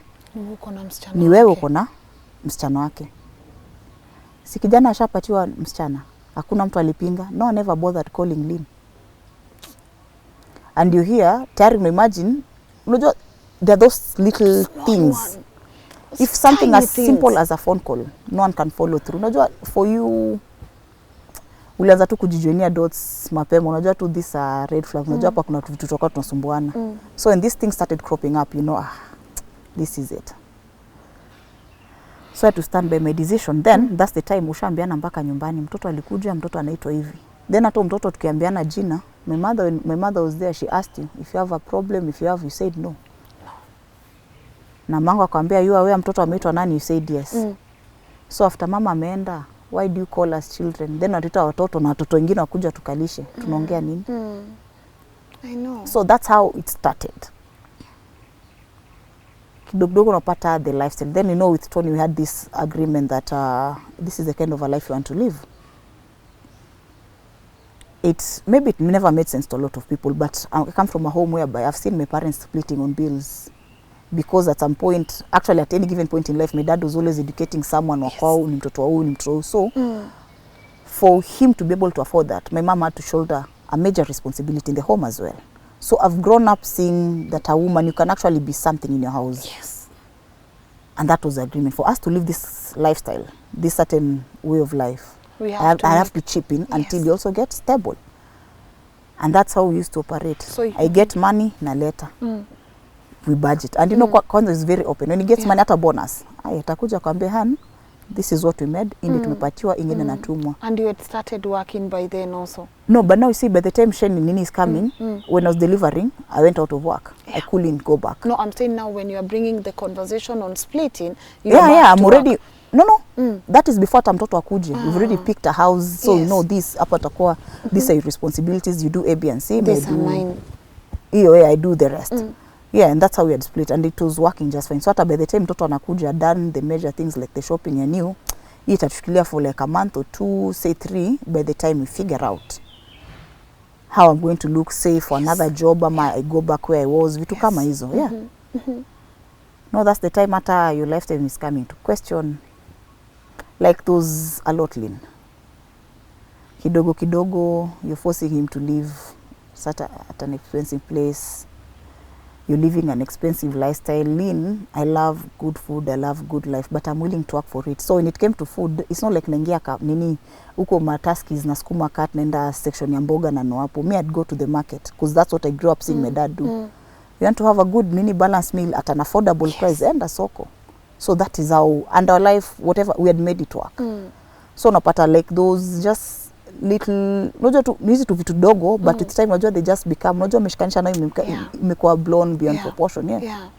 ni wewe uko na msichana wake. Si kijana ashapatiwa msichana. Hakuna mtu alipinga. No one ever bothered calling Lynn. And you hear, tayari imagine, unajua, there are those little things. If something as simple as a phone call, no one can follow through. Unajua, for you, ulianza tu kujijoinia dots mapema. Unajua tu this red flag. Unajua hapa kuna vitu toka tunasumbuana. So when these things started cropping up, you know, this is it. So I had to stand by my decision. Then, that's the time ushaambiana mpaka nyumbani. Mtoto alikuja, mtoto anaitwa hivi. Then hata mtoto tukiambiana jina, my mother was there, she asked you if you have a problem, if you have, you said no. Na mangu akwambia you aware mtoto ameitwa nani, you said yes. So after mama ameenda, why do you call us children? Then watuita watoto na watoto wengine wakuja tukalishe. Tunaongea nini? I know. So that's how it started. Kidogo unapata the lifestyle. Then you know with Tony we had this agreement that this is the kind of a life you want to live. Maybe it never made sense to a lot of people, but I come from a home whereby I've seen my parents splitting on bills. Because at some point, actually at any given point in life, my dad was always educating someone, yes. Ni mtoto wa huyu, ni mtoto wa huyu. So for him to be able to afford that, my mom had to shoulder a major responsibility in the home as well. So I've grown up seeing that a woman, you can actually be something in your house. Yes. And that was the agreement. For us to live this lifestyle, this certain way of life, I have to chip in, yes. Until you also get stable. And that's how we used to operate. So I get money, na later. We budget. And you know, Kwanza is very open. When he gets money, ata bonus. Atakuja kwambia, Han, this is what we made. Ini tumepatiwa, ingine natumwa. And you had started working by then also? No, but now you see, by the time Shane Nini is coming, when I was delivering, I went out of work. Yeah. I couldn't go back. No, I'm saying now when you are bringing the conversation on splitting, I'm already work. No. That is before mtoto akuje. You've already picked a house, so yes. You know this. Hapa takuwa, these are your responsibilities. You do A, B, and C. These are mine. I do the rest. Yeah, and that's how we had split, and it was working just fine. So by the time mtoto anakuja, done the major things like the shopping and new, itatukilia for like a month or 2, say 3, by the time we figure out how I'm going to look, say for another job, I go back where I was, vitu kama hizo, yeah. No, that's the time after your lifetime is coming to question, like those a lot, Lynn. Kidogo, you're forcing him to live at an expensive place. You're living an expensive lifestyle. Lynn, I love good food, I love good life, but I'm willing to work for it. So when it came to food, it's not like naingia nini uko mataskis na skuma kat nenda section ya mboga na noapo. Me, I'd go to the market because that's what I grew up seeing my dad do. You want to have a good mini balanced meal at an affordable price, enda soko. So that is how, and our life, whatever, we had made it work. So napata like those just little, unajua tu nizi tu vitu dogo, but it's time unajua they just become, unajua umeshikanisha na imekuwa blown beyond proportion. Yeah.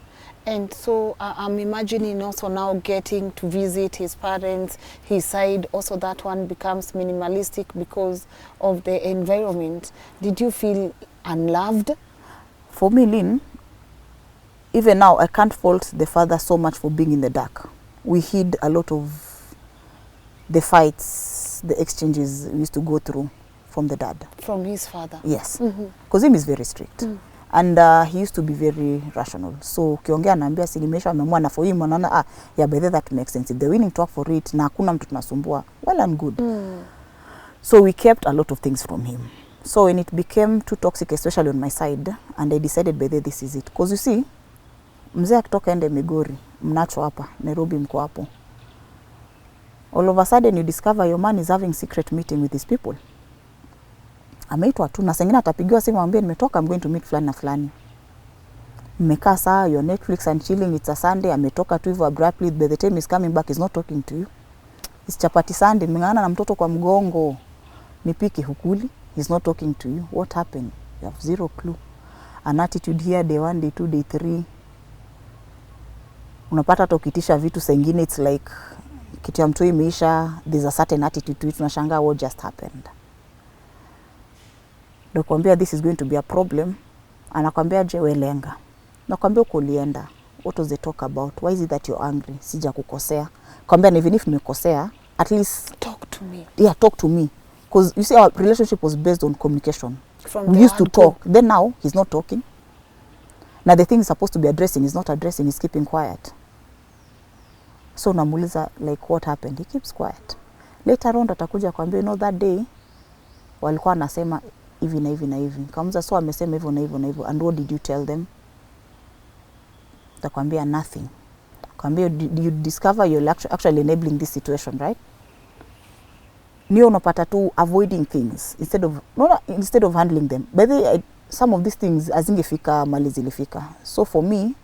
And so I'm imagining also now getting to visit his parents, his side, also that one becomes minimalistic because of the environment. Did you feel unloved? For me, Lynn, even now, I can't fault the father so much for being in the dark. We hid a lot of the fights, the exchanges we used to go through from the dad. From his father? Yes. Because him is very strict. And he used to be very rational. So, ukiongea naambia sinimesha amemua na for him anaona yeah, by that makes sense. If they're willing to work for it, na hakuna mtu tunasumbua, well and good. So we kept a lot of things from him. So when it became too toxic, especially on my side, and I decided by this is it. Because you see, mzee akitoka ende Migori, mnacho hapa, Nairobi mko hapo. All of a sudden you discover your man is having secret meeting with these people. Ameitwa tu na sengine atapigiwa simu amwambie nimetoka, I'm going to meet fulani na fulani. Mmekaa saa your Netflix and chilling, it's a Sunday, ametoka tu hivyo abruptly, by the time he's coming back he's not talking to you. It's chapati Sunday, mmengana na mtoto kwa mgongo. Nipike hukuli, he's not talking to you. What happened? You have zero clue. An attitude here, day 1, day 2, day 3. Unapata tokitisha vitu sengine, it's like kitu ya mtu imeisha, there's a certain attitude to it, unashangaa what just happened. Nakwambia this is going to be a problem. Anakwambia je welenga. Nakwambia uko lienda. What was the talk about? Why is it that you're angry? Sija kukosea. Kwambia even if nimekosea, at least talk to me. Yeah, talk to me. Because you see our relationship was based on communication. We used to talk. Then now he's not talking. Now the thing he's supposed to be addressing is not addressing, he's keeping quiet. So namuuliza like what happened? He keeps quiet. Later on atakuja kwambia, you know that day walikuwa nasema hivi na hivi na hivi. Kamuza so amesema hivyo na hivyo na hivyo. And what did you tell them? Takwambia nothing. Kwambia you discover you're actually enabling this situation, right? Niyo unapata tu avoiding things instead of handling them. By the way, some of these things azingefika mali zilifika. So for me,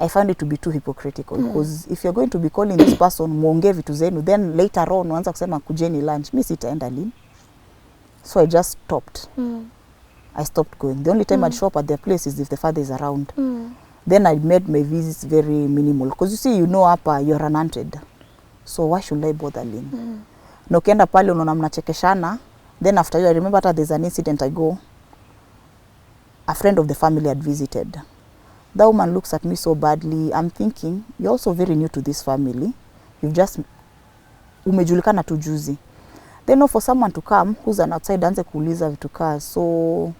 I found it to be too hypocritical because if you're going to be calling this person muongee vitu zenu, then later on uanza kusema kujeni lunch, mimi sitaenda Lynn. So I just stopped. I stopped going. The only time I'd show up at their place is if the father is around. Then I made my visits very minimal. Because you see, hapa, you're unwanted. So why should I bother Lynn? Na ukienda pale unaona mnachekeshana. Then after you, I remember that there's an incident I go. A friend of the family had visited. That woman looks at me so badly. I'm thinking, you're also very new to this family. You've just umejulikana tu juzi. Then for someone to come who's an outsider anze kuuliza vitu kaa, so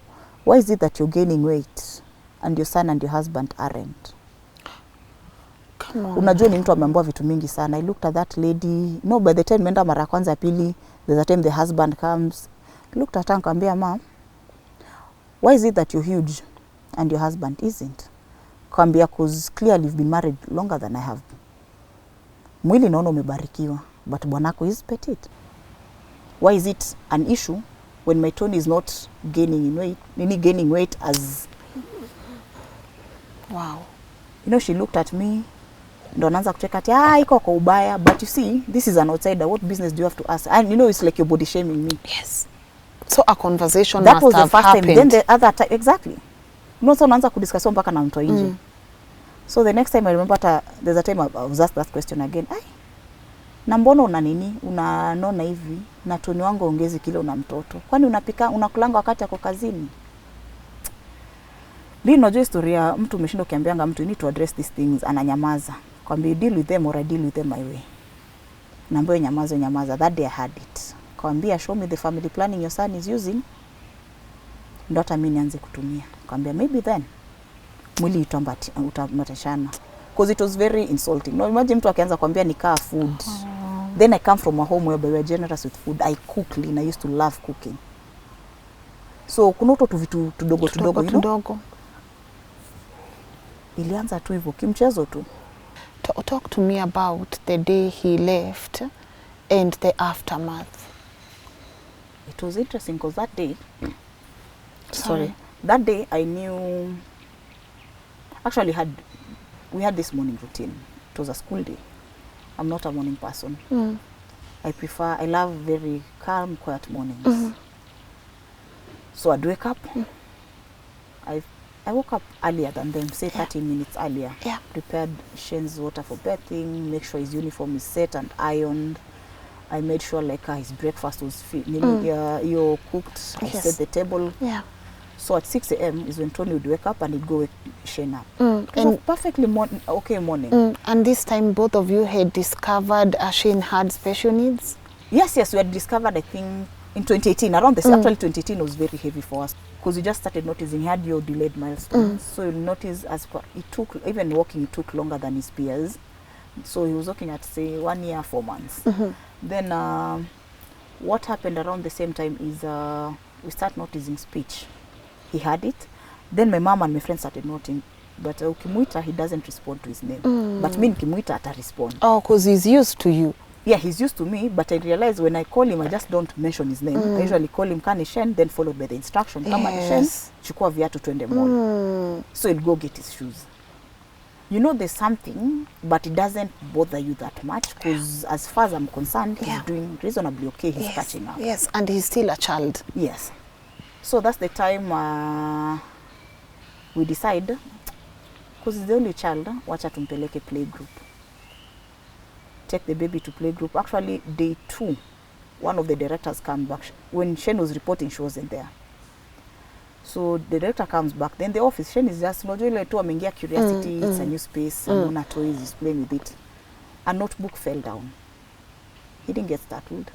why is it that you're gaining weight and your son and your husband aren't? Come on. Unajua ni mtu ameambiwa vitu mingi sana. I looked at that lady. No, by the time nimeenda mara kwanza ya pili, there's a time the husband comes. I looked at her and nikamwambia, ma, why is it that you're huge and your husband isn't? Kwambia, cause clearly you've been married longer than I have. Mwili naona umebarikiwa, but bwanako is petite. Why is it an issue when my Tony is not gaining in weight, gaining weight as... Wow. You know, she looked at me, ndo anaanza kucheka ati, iko kwa ubaya, but you see, this is an outsider, what business do you have to ask? And you know, it's like you're body shaming me. Yes. So a conversation that must was have the first happened. time. Then the other time, exactly. No, so unaanza kudiscuss mpaka na mtu nje. So the next time I remember there's a time I was asked that question again. Na mbona una nini? Unanona hivi na Tony wangu ongezi kile una mtoto. Kwani unakulanga wakati ako kazini? Lini unajua historia mtu umeshinda ukiambianga mtu you need to address these things, ananyamaza. Kwambia you deal with them or I deal with them my way. Naambiwa nyamaza. That day I had it. Kwambia show me the family planning your son is using. Ndo hata mimi nianze kutumia. Kwambia maybe then mwili utamatashana. Because it was very insulting. No, imagine mtu akianza kwambia nikaa food. Then I come from a home where we were generous with food. I cook clean. I used to love cooking. So kuna tu vitu tudogo you know? Ilianza tu hivyo kimchezo tu. Talk to me about the day he left and the aftermath. It was interesting because that day, that day I knew, actually we had this morning routine. It was a school day. I'm not a morning person. I love very calm, quiet mornings. So I'd wake up. I woke up earlier than them, say 30 minutes earlier. Yeah. Prepared Shane's water for bathing, make sure his uniform is set and ironed. I made sure like his breakfast was cooked. I set the table. Yeah. So at 6 a.m. is when Tony would wake up and he'd go wake Shane up. It was a perfectly okay morning. And this time both of you had discovered Shane had special needs? Yes, we had discovered, I think, in 2018, around this, actually 2018 was very heavy for us because we just started noticing he had your delayed milestones. So you'll notice even walking, it took longer than his peers. So he was looking at, say, 1 year, 4 months. Then what happened around the same time is we start noticing speech. He had it. Then my mom and my friends started noting, but ukimuita, he doesn't respond to his name. But me nikimuita, ata respond. Oh, because he's used to you. Yeah, he's used to me, but I realize when I call him, I just don't mention his name. I usually call him Kani Shen, then followed by the instruction. Kama ni Shen, chukua viatu twende mall. So he'll go get his shoes. You know, there's something, but it doesn't bother you that much, because as far as I'm concerned, he's doing reasonably okay. He's catching up. Yes, and he's still a child. Yes. So that's the time we decide, because he's the only child, wacha tumpeleke play group. Take the baby to play group. Actually, day 2, one of the directors come back. When Shane was reporting, she wasn't there. So the director comes back. Then the office, Shane is just, ameingia curiosity, it's a new space, Mona toys, he's playing with it. A notebook fell down. He didn't get startled.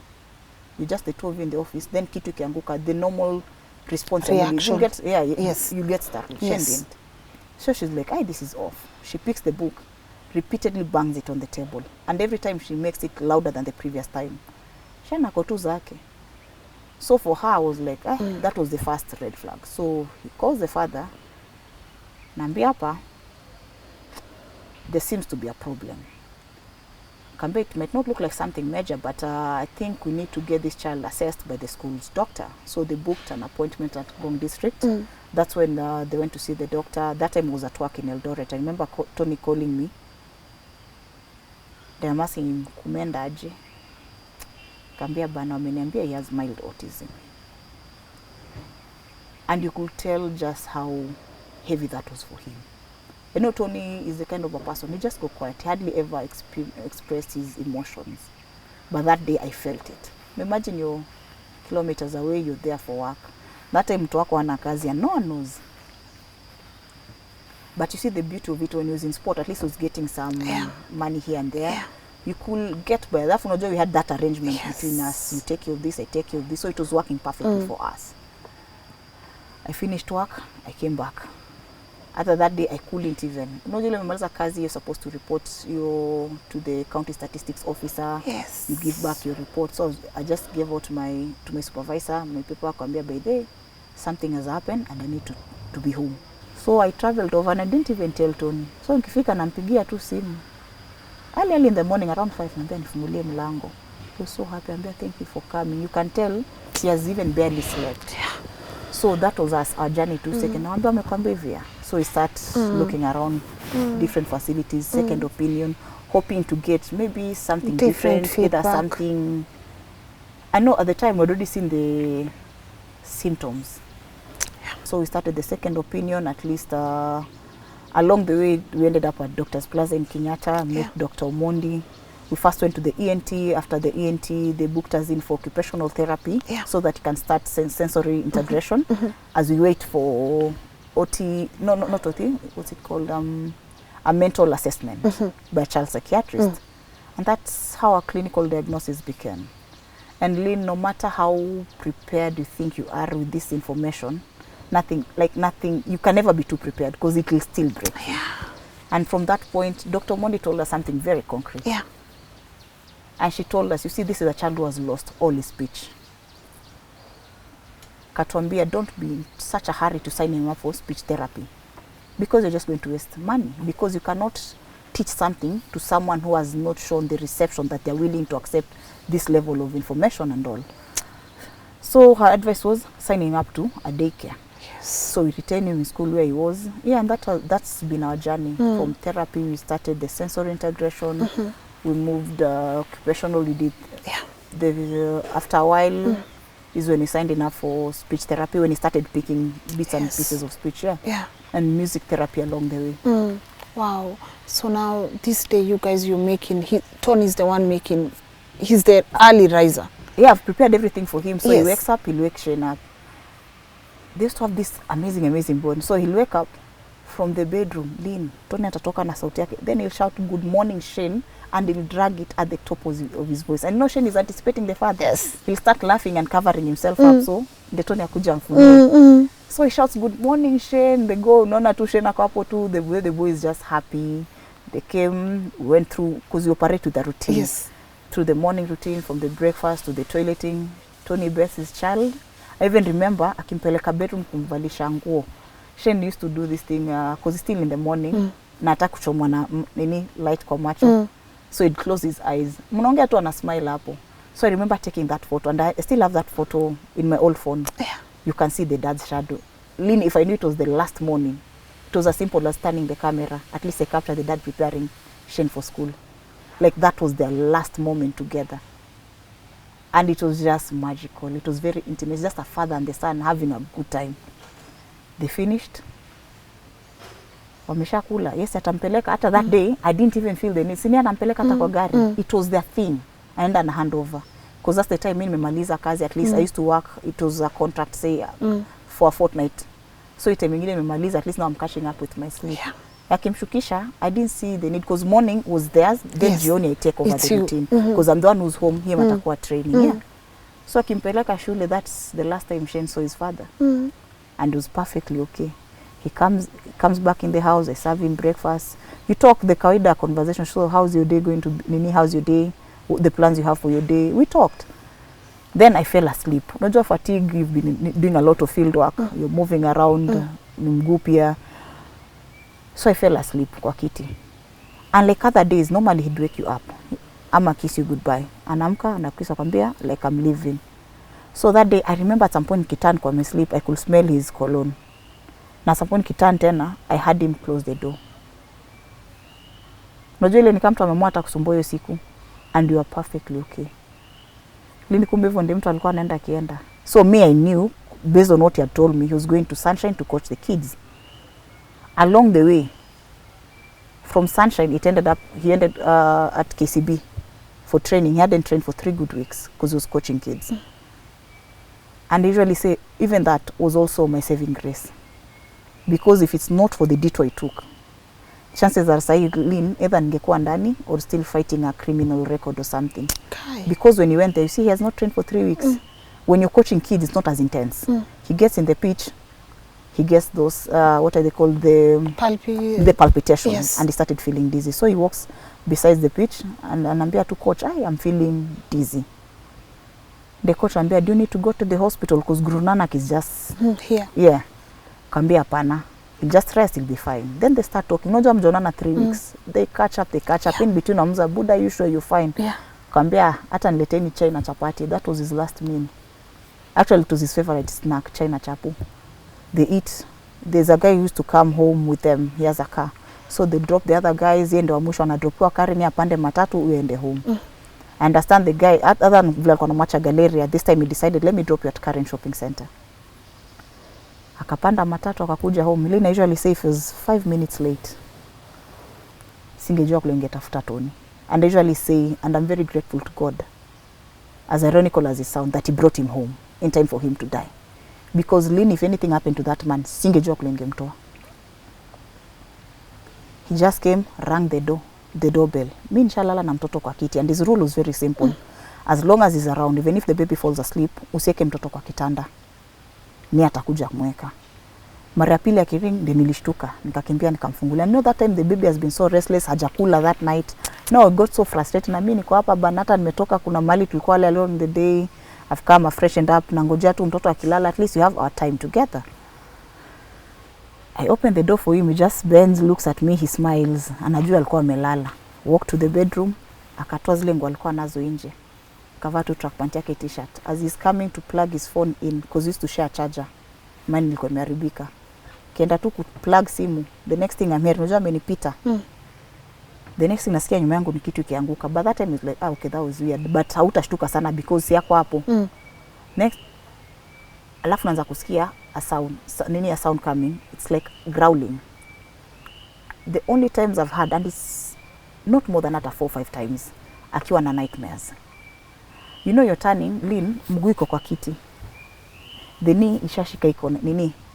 You just the two of you in the office. Then kitu kianguka, the normal response. Reaction. You get, you get startled. Yes. Shane didn't. So she's like, this is off. She picks the book, repeatedly bangs it on the table, and every time she makes it louder than the previous time. Shane ako tu zake. So for her, I was like, that was the first red flag. So he calls the father, naambia hapa, there seems to be a problem. Kambe, it might not look like something major, but I think we need to get this child assessed by the school's doctor. So they booked an appointment at Gong District. That's when they went to see the doctor. That time I was at work in Eldoret. I remember Tony calling me. They're asking him, kumenda aje? Kambia bana wameniambia he has mild autism. And you could tell just how heavy that was for him. You know, Tony is the kind of a person, he just go quiet. He hardly ever expressed his emotions. But that day I felt it. Imagine you're kilometers away, you're there for work. That time mtu wako ana kazi and no one knows. But you see the beauty of it when he was in sport, at least he was getting some money here and there. You could get by that. We had that arrangement between us. You take care of this, I take care of this. So it was working perfectly for us. I finished work, I came back. After that day, I couldn't even. You're supposed to report to the county statistics officer. Yes. You give back your report. So I just gave out to my supervisor, my paperwork, by the day, something has happened and I need to be home. So I traveled over and I didn't even tell Tony. So nikifika nampigia tu simu. Early in the morning, around 5, nambia nifungulie mlango. He was so happy. Nambia, thank you for coming. You can tell he has even barely slept. So that was our journey to second. Nambia amekwambia hivi. So we start looking around different facilities, second opinion, hoping to get maybe something different, either something. I know at the time we'd already seen the symptoms. So we started the second opinion, at least along the way we ended up at Doctor's Plaza in Kenyatta, met Dr. Omondi. We first went to the ENT. After the ENT, they booked us in for occupational therapy so that he can start sensory integration as we wait for OT, not OT, what's it called? A mental assessment by a child psychiatrist. And that's how a clinical diagnosis began. And Lynn, no matter how prepared you think you are with this information, nothing, you can never be too prepared because it will still break you. And from that point, Dr. Mondi told us something very concrete. And she told us, you see, this is a child who has lost all his speech. Katuambia, don't be in such a hurry to sign him up for speech therapy because you're just going to waste money, because you cannot teach something to someone who has not shown the reception that they're willing to accept this level of information and all. So her advice was signing up to a daycare. So we retained him in school where he was. And that's been our journey. From therapy, we started the sensory integration. We moved occupational, we did. After a while, is when he signed enough for speech therapy, when he started picking bits and pieces of speech. And music therapy along the way. Wow. So now, this day, you guys, you're making, Tony's the one making, he's the early riser. I've prepared everything for him. So he wakes up, he'll wake Shane up. They used to have this amazing bond. So he'll wake up from the bedroom, Lynn, Tony atatoka na sauti yake. Then he'll shout, good morning, Shane, and he'll drag it at the top of his voice. And Shane is anticipating the father. He'll start laughing and covering himself up. So the Tony akuja mfuno. So he shouts, good morning, Shane. They go, nona tu Shane ako hapo tu. The boy is just happy. They came, went through, because we operate with the routine. Through the morning routine, from the breakfast to the toileting. Tony births his child. I even remember akimpeleka bedroom kumvalisha nguo. Shane used to do this thing because he's still in the morning. Na hata kuchomwa na light kwa macho. So he'd close his eyes. Mnaongea tu ana smile hapo. So I remember taking that photo, and I still have that photo in my old phone. You can see the dad's shadow. Lynn, if I knew it was the last morning, it was as simple as turning the camera. At least I captured the dad preparing Shane for school. Like that was their last moment together. And it was just magical. It was very intimate. It's just a father and the son having a good time. They finished. Wameshakula. Yes, atampeleka. After that day, I didn't even feel the need. Sini anampeleka hata kwa gari. It was their thing. Aenda na handover. Because that's the time mimi nimemaliza kazi. At least I used to work. It was a contract, say, for a fortnight. So time ingine nimemaliza. At least now I'm catching up with my sleep. Akimshukisha, I didn't see the need because morning was theirs. Then jioni I take over the routine because I'm the one who's home. Him atakuwa training. So akimpeleka shule, that's the last time Shane saw his father, and it was perfectly okay. He comes back in the house. I serve him breakfast. You talk the kawaida conversation. So how's your day going to be? How's your day? The plans you have for your day. We talked. Then I fell asleep. Unajua fatigue. You've been doing a lot of field work. You're moving around. Mguu pia. So I fell asleep kwa kiti. And like other days, normally he'd wake you up. Ama kiss you goodbye. Anamka, anakisa kwambia, like I'm leaving. So that day, I remember at some point kitan kwa my sleep, I could smell his cologne. Na some point kitan tena, I had him close the door. Unajua ile ni kama mtu amemua hata kusumbua hiyo siku. And you are perfectly okay. Lini kumbe hivyo ndio mtu alikuwa anaenda kienda. So me I knew based on what he had told me, he was going to Sunshine to coach the kids. Along the way, from Sunshine, he ended at KCB for training. He hadn't trained for 3 good weeks because he was coaching kids. And I usually say, even that was also my saving grace. Because if it's not for the detour I took, chances are sahi Lynn either ningekuwa ndani or still fighting a criminal record or something. Kai. Because when he went there, you see, he has not trained for 3 weeks. When you're coaching kids, it's not as intense. He gets in the pitch, he gets those, what are they called? The palpitations. Yes. And he started feeling dizzy. So he walks besides the pitch and anambia to coach, I am feeling dizzy. The coach ambia, do you need to go to the hospital? Because Guru Nanak is just here. Yeah. Kambia hapana. He'll just rest, he'll be fine. Then they start talking. No jam jonana 3 weeks. They catch up. In between Amza, Buddha, you sure you're fine? Yeah. Kambia, hata nileteni chai na chapati. That was his last meal. Actually, it was his favorite snack, chai na chapu. They eat. There's a guy who used to come home with them. He has a car. So they drop the other guys. Yeye ndo wa mwisho anadropiwa kari ni apande matatu uende home. I understand the guy, other than vile alikuwa anamwacha Galleria, this time he decided, let me drop you at Karen Shopping Center. Akapanda matatu akakuja home. Lina usually say if he was 5 minutes late, singejua kule ngetafuta Tony. And I usually say, and I'm very grateful to God, as ironical as it sounds, that he brought him home in time for him to die. Because Lynn, if anything happened to that man, singejua kule ngemtoa. He just came, rang the doorbell. Mi nishalala na mtoto kwa kiti, and his rule was very simple. As long as he's around, even if the baby falls asleep, usieke mtoto kwa kitanda. Ni atakuja kumweka. Mara ya pili akiring, ndio nilishtuka. Nikakimbia nikamfungulia. You know that time the baby has been so restless, hajakula that night. No, I got so frustrated. Na mimi niko hapa banata, nimetoka kuna mali tulikuwa alone in the day. I've come, I've freshened up. Nangojea tu mtoto akilala, at least you have our time together. I opened the door for him. He just bends, looks at me, he smiles. Anajua alikuwa amelala. Walk to the bedroom. Akatoa zile nguo alikuwa nazo nje. Kavaa tu track pant yake t-shirt. As he's coming to plug his phone in, because he used to share a charger. Mine ilikuwa imeharibika. Kienda tu plug simu. The next thing I'm hearing, unajua amenipita. The next thing nasikia nyuma yangu ni kitu kianguka. But that time is like, okay, that was weird. But hautashtuka sana because si yako hapo. Next, alafu naanza kusikia a sound. A sound coming. It's like growling. The only times I've had, and it's not more than 4 or 5 times, akiwa na nightmares. You know you're turning, Lynn, mguu iko kwa kiti. The knee ishashika iko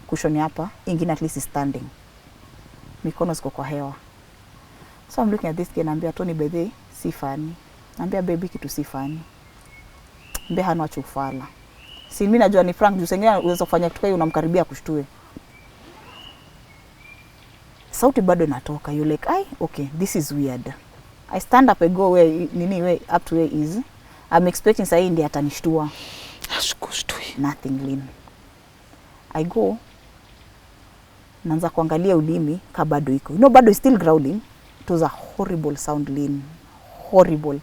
cushion hapa, ingine at least is standing. Mikono ziko kwa hewa. So I'm looking at this kid, naambia Tony bedhe si fani. Naambia baby kitu si fani. Mbe hana chufala. Si mimi najua ni Frank juu sengine unaweza kufanya kitu hiyo unamkaribia kushtue. Sauti bado inatoka. You like, okay, this is weird. I stand up and go where up to where is. I'm expecting sahi ndiye atanishtua. Ashukushtui. Nothing, Lynn. I go. Naanza kuangalia ulimi ka bado iko. You know, bado is still growling. It was a horrible sound, Lynn. Horrible.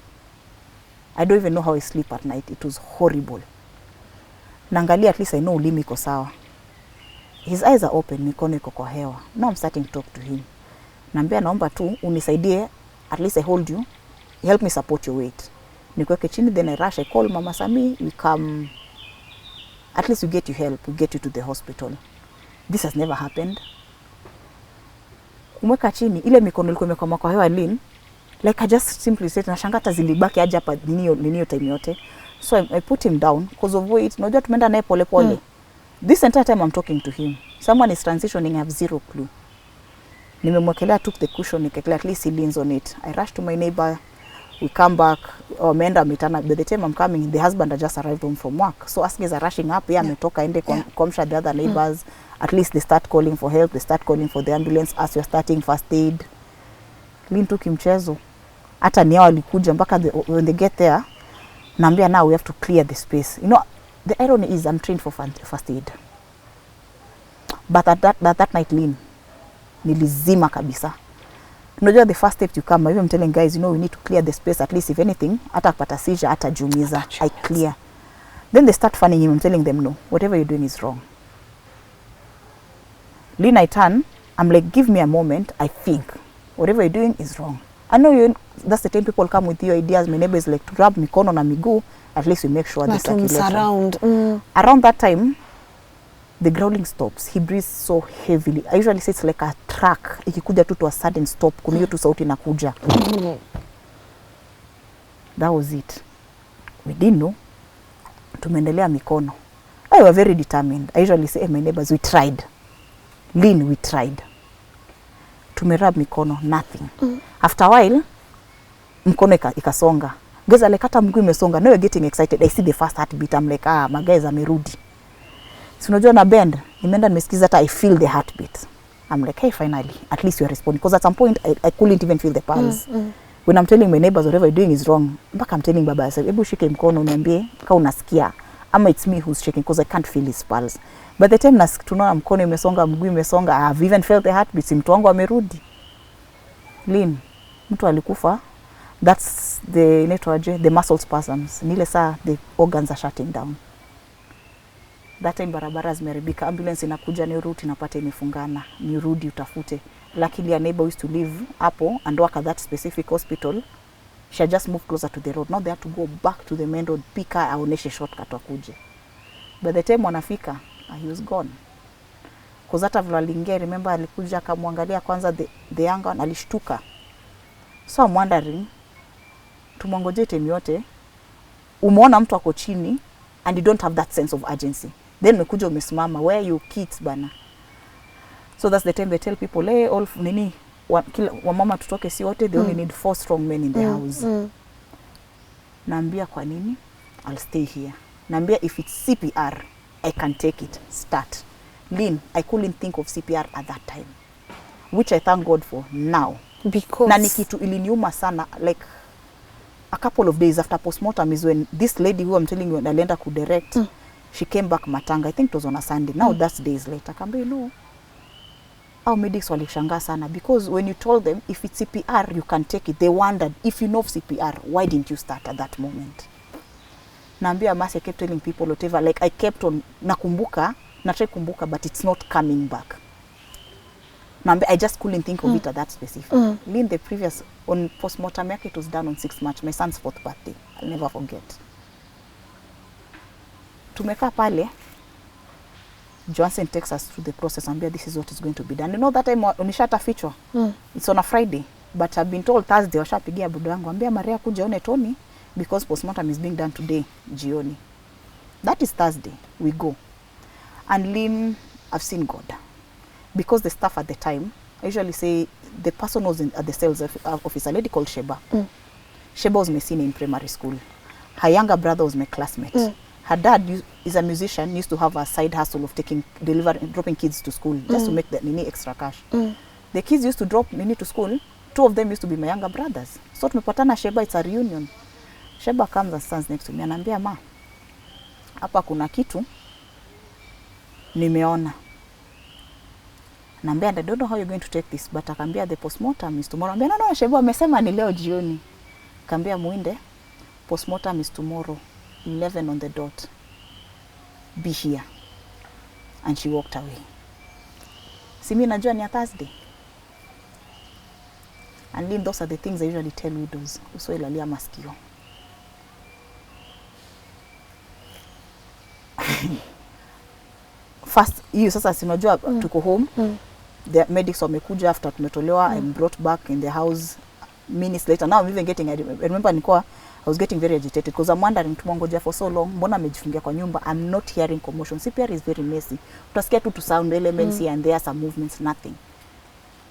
I don't even know how I sleep at night. It was horrible. Naangalia, at least I know ulimi iko sawa. His eyes are open, mikono iko kwa hewa. Now I'm starting to talk to him. Naambia naomba tu unisaidie, at least I hold you. Help me support your weight. Nikuweke chini, then I rush, I call Mama Sami, we come, at least we get you help, we get you to the hospital. This has never happened. Kumweka chini, ile mikono ilikuwa imekoma kwa hewa, Lynn, like I just simply said, nashangata zilibaki aje hapa ninio time yote. So I put him down, because of weight, unajua tumeenda naye pole pole. This entire time I'm talking to him. Someone is transitioning, I have zero clue. Nimemwekelea, took the cushion, nikekelea, at least he leans on it. I rush to my neighbor. We come back, ameenda ametana. By the time I'm coming, the husband had just arrived home from work. So as guys are rushing up, ametoka ende komsha the other neighbors. At least they start calling for help, they start calling for the ambulance as we're starting first aid. Lynn took mchezo. Hata ni hao walikuja mpaka when they get there, naambia now we have to clear the space. You know, the irony is I'm trained for first aid. But at that night, Lynn, nilizima kabisa. Unajua the first step you come, I'm telling guys, you know, we need to clear the space, at least if anything, hata kupata seizure, hata jumiza, I clear. Then they start fanning him, I'm telling them, no, whatever you're doing is wrong. Lynn, I turn, I'm like, give me a moment, I think. Whatever you're doing is wrong. I know that's the time people come with your ideas. My neighbor is like, to rub mikono na miguu, at least we make sure the circulation. Around. Around that time, the growling stops. He breathes so heavily. I usually say it's like a truck. Ikikuja tu to a sudden stop. Kuna hiyo tu sauti inakuja. That was it. We didn't know. Tumeendelea mikono. I were very determined. I usually say, hey, my neighbors, we tried. Lynn, we tried. Tumerub mikono, nothing. After a while, mkono ikasonga. Guys are like, hata mguu imesonga. Now we're getting excited. I see the first heartbeat. I'm like, my guys amerudi. So unajua na bend, nimeenda nimesikiza hata I feel the heartbeat. I'm like, hey, finally, at least you are responding. Because at some point, I couldn't even feel the pulse. When I'm telling my neighbors whatever you're doing is wrong, mpaka I'm telling baba, hebu shike mkono uniambie kama unasikia. Ama it's me who's shaking because I can't feel his pulse. By the time tunaona mkono imesonga, mguu imesonga, I've even felt the heartbeat. Si mtu wangu amerudi. Lynn, mtu alikufa. That's the muscle spasms. Nile saa the organs are shutting down. That time barabara zimeharibika, ambulance inakuja, ni route inapata imefungana, ni rudi utafute. Luckily a neighbor used to live hapo and work at that specific hospital. She just moved closer to the road. Now they had to go back to the main road, pick her, aoneshe shortcut wakuje. By the time wanafika, he was gone. Because hata vile aliingia, remember alikuja akamwangalia kwanza the young one, alishtuka. So I'm wondering, tumwangoje time yote, umeona mtu ako chini and you don't have that sense of urgency. Then umekuja umesimama, where are you kids bana? So that's the time they tell people, hey, all nini, wamama tutoke si wote, they only need 4 strong men in the house. Naambia kwa nini? I'll stay here. Naambia if it's CPR, I can take it. Start. Lynn, I couldn't think of CPR at that time, which I thank God for now. Because na nikitu iliniuma sana, like a couple of days after postmortem is when this lady who I'm telling you alienda kudirect, she came back Matanga. I think it was on a Sunday. Now that's days later. Kambe no. Our medics walishangaa sana because when you told them if it's CPR you can take it, they wondered if you know CPR, why didn't you start at that moment? Naambia Masi, I kept telling people whatever, like I kept on nakumbuka, natry kumbuka, but it's not coming back. Naambia I just couldn't think of it at that specific. Lynn, the previous on postmortem yake, it was done on 6 March, my son's 4th birthday. I'll never forget. Tumeka pale, Johnson takes us through the process and this is what is going to be done. You know that time unishata feature. It's on a Friday, but I've been told Thursday washapigia budu yangu, ambia Maria kuja one Tony because postmortem is being done today jioni. That is Thursday. We go. And Lynn, I've seen God. Because the staff at the time, I usually say the person was at the sales office, a lady called Sheba. Sheba was my senior in primary school. Her younger brother was my classmate. Her dad is a musician, used to have a side hustle of dropping kids to school just to make the nini extra cash. The kids used to drop nini to school. 2 of them used to be my younger brothers. So tumepatana Sheba, it's a reunion. Sheba comes and stands next to me and anambia, ma, hapa kuna kitu nimeona. Naambia, I don't know how you're going to take this, but akambia the postmortem is tomorrow. Naambia, no, Sheba amesema ni leo jioni. Akambia Muinde, postmortem is tomorrow, 11 on the dot. Be here. And she walked away. Simi najua ni Thursday. And Lynn, those are the things I usually tell widows. Uso ilalia masikio. First, you sasa sinajua tuko home. The medics wamekuja after tumetolewa. I'm brought back in the house minutes later. Now I'm even getting, I remember I was getting very agitated because I'm wondering tumongoja for so long, mbona amejifungia kwa nyumba? I'm not hearing commotion. CPR is very messy. Utasikia tu to sound elements here and there, some movements, nothing.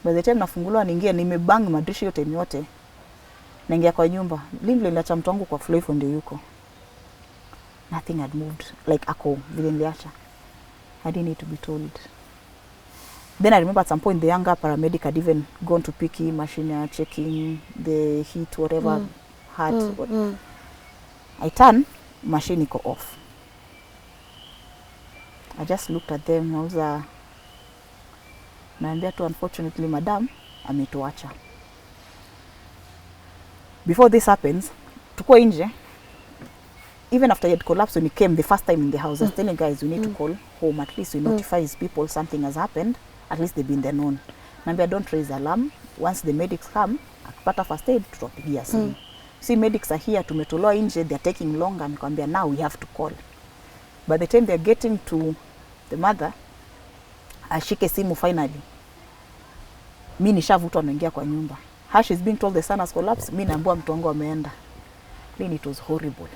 By the time nafungulwa niingia, nimebang madirisha yote yote. Naingia kwa nyumba. Lynn niliacha mtu wangu kwa floor ndio yuko. Nothing had moved. Like ako vile niliacha. I didn't need to be told. Then I remember at some point the younger paramedic had even gone to pick him, machine checking the heat, whatever, heart. I turn, machine iko off. I just looked at them. I was naambia tu, unfortunately, madam, ametuacha. Before this happens, tuko nje. Even after he had collapsed, when he came the first time in the house, I was telling guys, we need to call home. At least we notify his people something has happened. At least they've been there known. Naambia, don't raise alarm. Once the medics come, akipata first aid, tutapigia simu. See, medics are here, tumetolewa nje, they're taking longer. Nikwambia, now we have to call. By the time they're getting to the mother ashike simu finally. Mi nishavutwa naingia kwa nyumba. She's being told the son has collapsed. Mi naambiwa mtu wangu ameenda. Then it was horrible.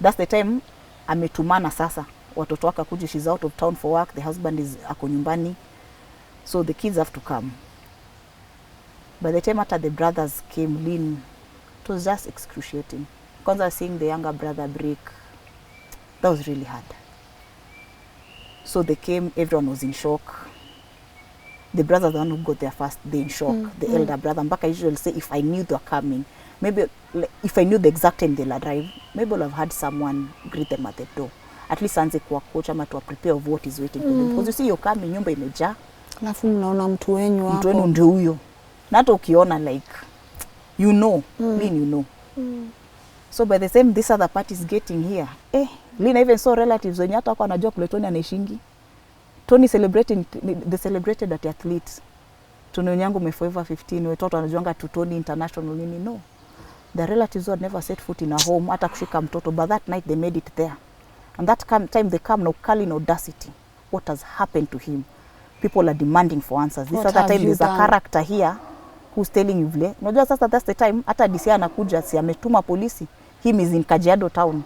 That's the time ametumana sasa. Watoto wake kuja, she's out of town for work, the husband is ako nyumbani. So the kids have to come. By the time after the brothers came, Lynn, it was just excruciating. Kwanza seeing the younger brother break, that was really hard. So they came, everyone was in shock. The brother, the one who got there first, they in shock. The elder brother, Mbaka usually say, if I knew they were coming, maybe if I knew the exact time they'll arrive, maybe I'll have had someone greet them at the door. At least anze kuwa coach ama to prepare of what is waiting for them. Because you see you're coming, nyumba imejaa. Alafu mnaona mtu wenyu hapo. Mtu wenu ndio huyo. Na hata ukiona like, you know, Lynn, you know. So by the time this other party is getting here, Lynn even saw relatives wenye hata wako anajua kule Tony anaishingi. Tony celebrating, they celebrated at the athletes. Tony yangu me forever 15, watoto wanajuanga to Tony international nini, no. The relatives had never set foot in a home, hata kushika mtoto, but that night they made it there. And that time they come now, calling audacity. What has happened to him? People are demanding for answers. This other time there's a character here who's telling you vile. Unajua sasa that's the time, hata DCI anakuja, si ametuma polisi. Him is in Kajiado town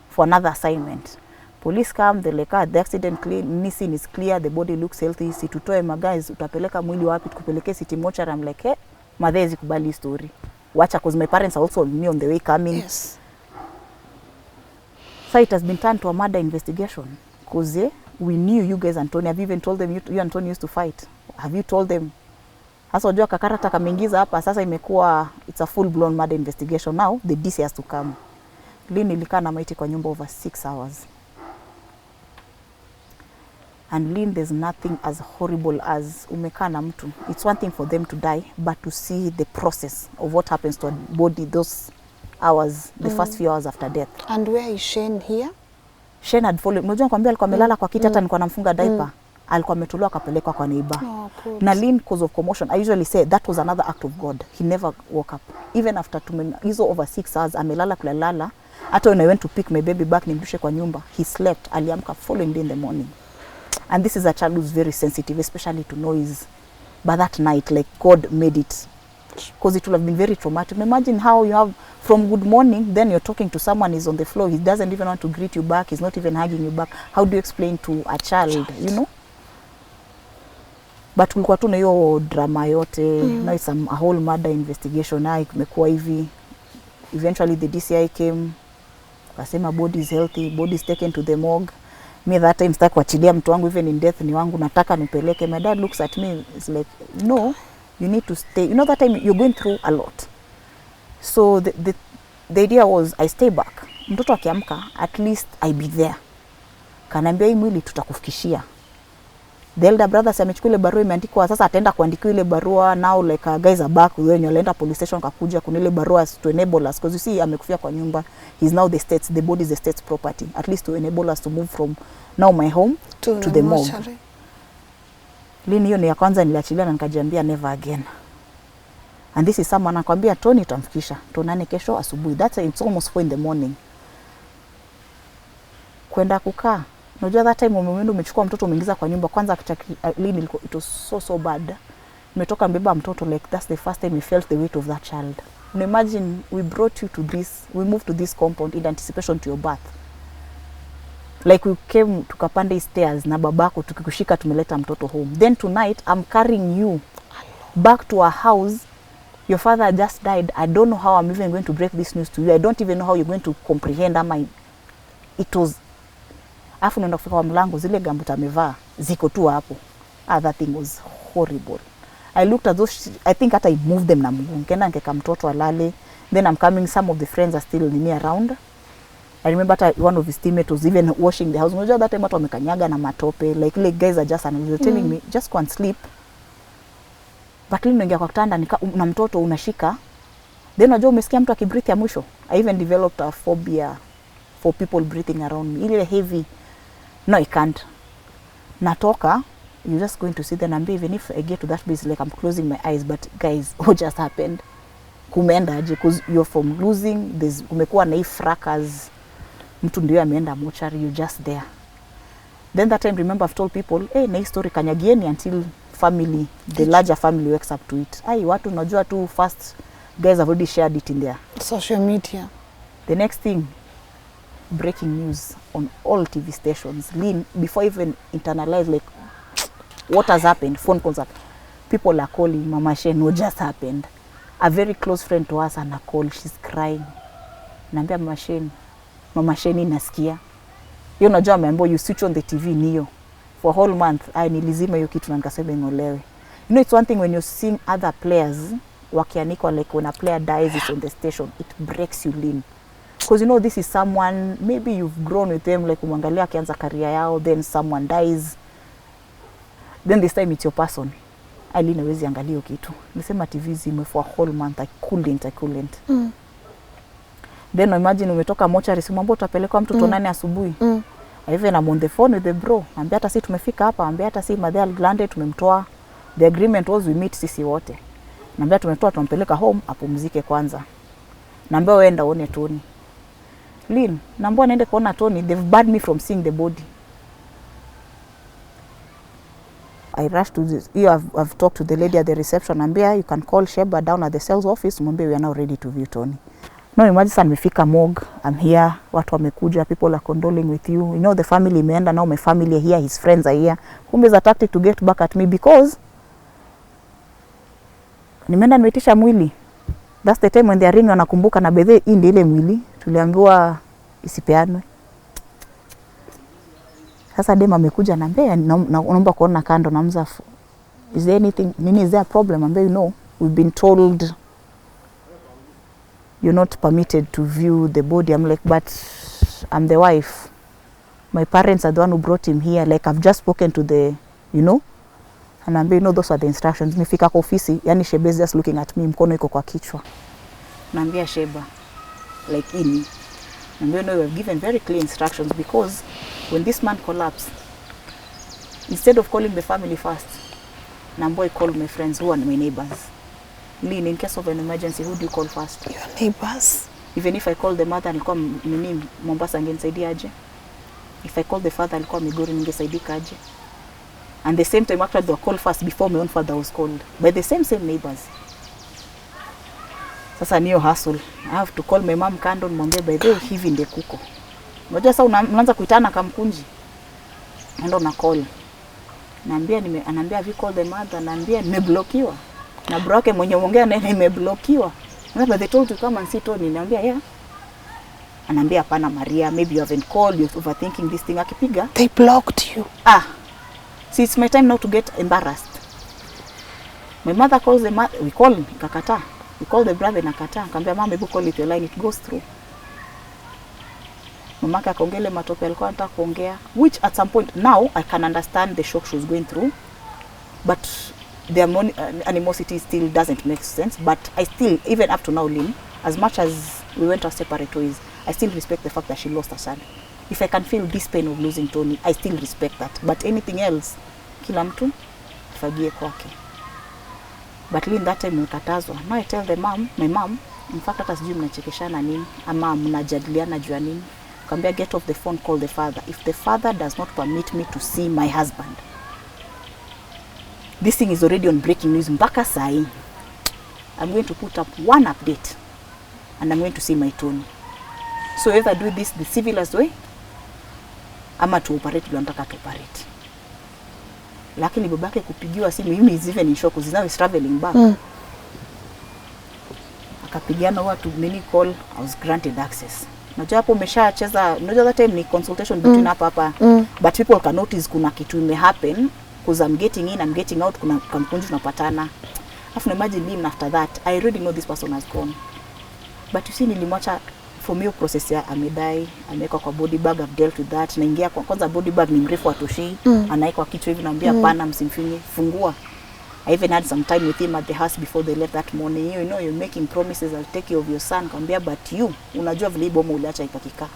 for another assignment. Police come, they like, the accident clean, missing is clear, the body looks healthy. Si tutoe guys, utapeleka mwili wapi, tukupeleke city mortuary. I'm like, hey, madhezi kubali story. Wacha, cause my parents are also me on the way coming. Yes. So it has been turned to a murder investigation. Cause we knew you guys and Tony. Have you even told them you and Tony used to fight? Have you told them? Sasa unajua kakarata kameingiza hapa, sasa imekuwa it's a full blown murder investigation. Now the DC has to come. Lynn ilikaa na maiti kwa nyumba over 6 hours. And Lynn, there's nothing as horrible as umekaa na mtu. It's one thing for them to die, but to see the process of what happens to a body those hours, the first few hours after death. And where is Shane here? Shane had fallen. Unajua nikwambia alikuwa amelala kwa kiti, hata nilikuwa namfunga diaper. Alikuwa ametolewa akapelekwa kwa neighbor. Na Lynn, cause of commotion, I usually say that was another act of God. He never woke up. Even after hizo over 6 hours, amelala kulalala. Hata when I went to pick my baby back, nimrudishe kwa nyumba, he slept. Aliamka following day in the morning. And this is a child who's very sensitive, especially to noise. But that night, like God made it. Because it would have been very traumatic. Imagine how you have, from good morning, then you're talking to someone, he's on the floor, he doesn't even want to greet you back, he's not even hugging you back. How do you explain to a child, you know? But kulikuwa tu na hiyo drama yote, now it's a whole murder investigation, na imekuwa hivi. Eventually the DCI came, kasema body is healthy, body is taken to the morgue. Me that time sitaki kuachilia mtu wangu, even in death ni wangu, nataka nipeleke. My dad looks at me, it's like, no, you need to stay. You know that time you're going through a lot. So the idea was I stay back. Mtoto akiamka, at least I be there. Kanaambia hii mwili tutakufikishia. The elder brother amechukua ile barua imeandikwa, sasa ataenda kuandika ile barua. Now like guys are back, when you enda police station kakuja kuna ile barua to enable us, because you see amekufia kwa nyumba. He's now the state's, the body is the state's property, at least to enable us to move from now my home to the morgue. Lini hiyo ni ya kwanza niliachilia na nikajiambia never again. And this is someone anakuambia Tony utamfikisha tonane kesho asubuhi. That's it's almost 4 in the morning. Kwenda kukaa. Unajua that time umeenda umechukua mtoto umeingiza kwa nyumba kwanza, Lini it was so bad. Nimetoka mbeba mtoto, like that's the first time we felt the weight of that child. And imagine we brought you to this, we moved to this compound in anticipation to your birth. Like we came tukapanda stairs na babako tukikushika tumeleta mtoto home. Then tonight I'm carrying you back to our house. Your father just died. I don't know how I'm even going to break this news to you. I don't even know how you're going to comprehend. It was, afu naenda kufika kwa mlango, zile gambuta amevaa ziko tu hapo. That thing was horrible. I looked at those, I think hata I moved them na mguu. Nikaenda nikeka mtoto alale. Then I'm coming, some of the friends are still near around. I remember one of his teammates was even washing the house. Unajua that time watu wamekanyaga na matope. Like guys are just telling me, just go and sleep. But Lini unaingia kwa kitanda na mtoto unashika. Then unajua umesikia mtu akibreathe ya mwisho. I even developed a phobia for people breathing around me. Ile heavy. No, I can't. Natoka, you're just going to see them and even if I get to that place, like I'm closing my eyes, but guys, what just happened? Kumeenda aje? Because you're from losing, kumekuwa na hii fracas. Mtu ndio ameenda mortuary, you're just there. Then that time, remember, I've told people, hey, na hii story kanyagieni until family, the larger family wakes up to it. Ai, watu unajua tu first guys have already shared it in there. Social media. The next thing, breaking news on all TV stations. Lean, before even internalize like what has happened, phone calls up. People are calling, Mama Shane, what just happened? A very close friend to us and a call, she's crying. Naambia Mama Shane inasikia. Hiyo unajua ameambiwa you switch on the TV niyo. For a whole month, nilizima hiyo kitu na nikasema ngolewe. You know, it's one thing when you're seeing other players wakianikwa, like when a player dies it's on the station, it breaks you lean. Because you know this is someone, maybe you've grown with them, like umwangalia akianza career yao, then someone dies. Then this time it's your person. Alina wezi angalia kitu. Nisema TV zime for a whole month. I couldn't. Then imagine umetoka mochari, simwambia utapelekwa mtoto nani asubuhi. Even I'm on the phone with the bro. Ambia hata si tumefika hapa, ambia hata si Madhal Glande tumemtoa. The agreement was we meet sisi wote. Naambia tumetoa tumpeleka home apumzike kwanza. Naambia wewe uone Tony. Lin, naambia naende kuona Tony, they've barred me from seeing the body. I rushed to this. I've talked to the lady at the reception. Naambia you can call Sheba down at the sales office. Mwambie we are now ready to view Tony. No, imagine sana nimefika morgue. I'm here. Watu wamekuja. People are condoling with you. You know the family imeenda, now my family are here. His friends are here. Kumbe is a tactic to get back at me because nimeenda nimeitisha mwili. That's the time when they are ringing wanakumbuka na bedhe hii ndio ile mwili tuliambiwa isipeanwe. Sasa dema amekuja anambia naomba kuona kando na mzafu. Is there anything, is there a problem? Ambia you know, we've been told you're not permitted to view the body. I'm like, but I'm the wife. My parents are the one who brought him here. Like I've just spoken to the, you know. And I'm you know, those are the instructions. Nifika kwa ofisi, yani Sheba is just looking at me, mkono iko kwa kichwa. Naambia Sheba, like ini. Naambia no, we have given very clear instructions because when this man collapsed, instead of calling the family first, Namboy called my friends who are my neighbors. Lean, in case of an emergency, who do you call first? Your neighbors. Even if I call the mother, alikuwa Mombasa angenisaidia aje. If I call the father, alikuwa Migori ningesaidika aje. And the same time, actually, they were called first before my own father was called. By the same neighbors. Sasa niyo hustle. I have to call my mom kando, nimwambie by the way, hivi ndio kuko. Unajua sasa unaanza kuitana kamkunji. Ndio na call. Naambia anaambia vi call the mother, naambia nimeblokiwa. Na bro yake mwenye ongea naye nimeblokiwa. But they told to come and see Tony. Naambia yeah. Anaambia hapana Maria, maybe you haven't called, you're overthinking this thing. Akipiga. They blocked you. See, it's my time now to get embarrassed. My mother calls the mother, we call him, kakata. We call the brother, nakata. Kambia mama, hebu call it your line, it goes through. Mamaka akaongele matope alikuwa anataka kuongea, which at some point now I can understand the shock she was going through, but the animosity still doesn't make sense. But I still, even up to now, Lynn, as much as we went our separate ways, I still respect the fact that she lost her son. If I can feel this pain of losing Tony, I still respect that. But anything else, kila mtu fagie kwake. But Lynn, that time nikatazwa. Now I tell the mom, my mom, in fact hata sijui mnachekeshana nini ama mnajadiliana juu ya nini. Kambia get off the phone, call the father. If the father does not permit me to see my husband, this thing is already on breaking news mpaka sai. I'm going to put up one update and I'm going to see my Tony. So either do this the civilized way ama to operate bila nataka to operate. Lakini babake kupigiwa simu, mimi is even in shock because now he's traveling back. Akapigiana watu nini call, I was granted access. Najua hapo umeshacheza, najua that time ni consultation between hapa. But people can notice kuna kitu ime happen because I'm getting in, I'm getting out, kuna kampunju tunapatana. Afu imagine him after that, I already know this person has gone. But you see nilimwacha from your process ya amedai, ameweka kwa body bag, I've dealt with that. Naingia kwa kwanza body bag ni mrefu atoshi, anaika kichwa hivi naambia hapana msimfinye, fungua. I even had some time with him at the house before they left that morning. You know, you're making promises, I'll take care of your son. Kambia, but you, unajua vile bomo uliacha ikakika.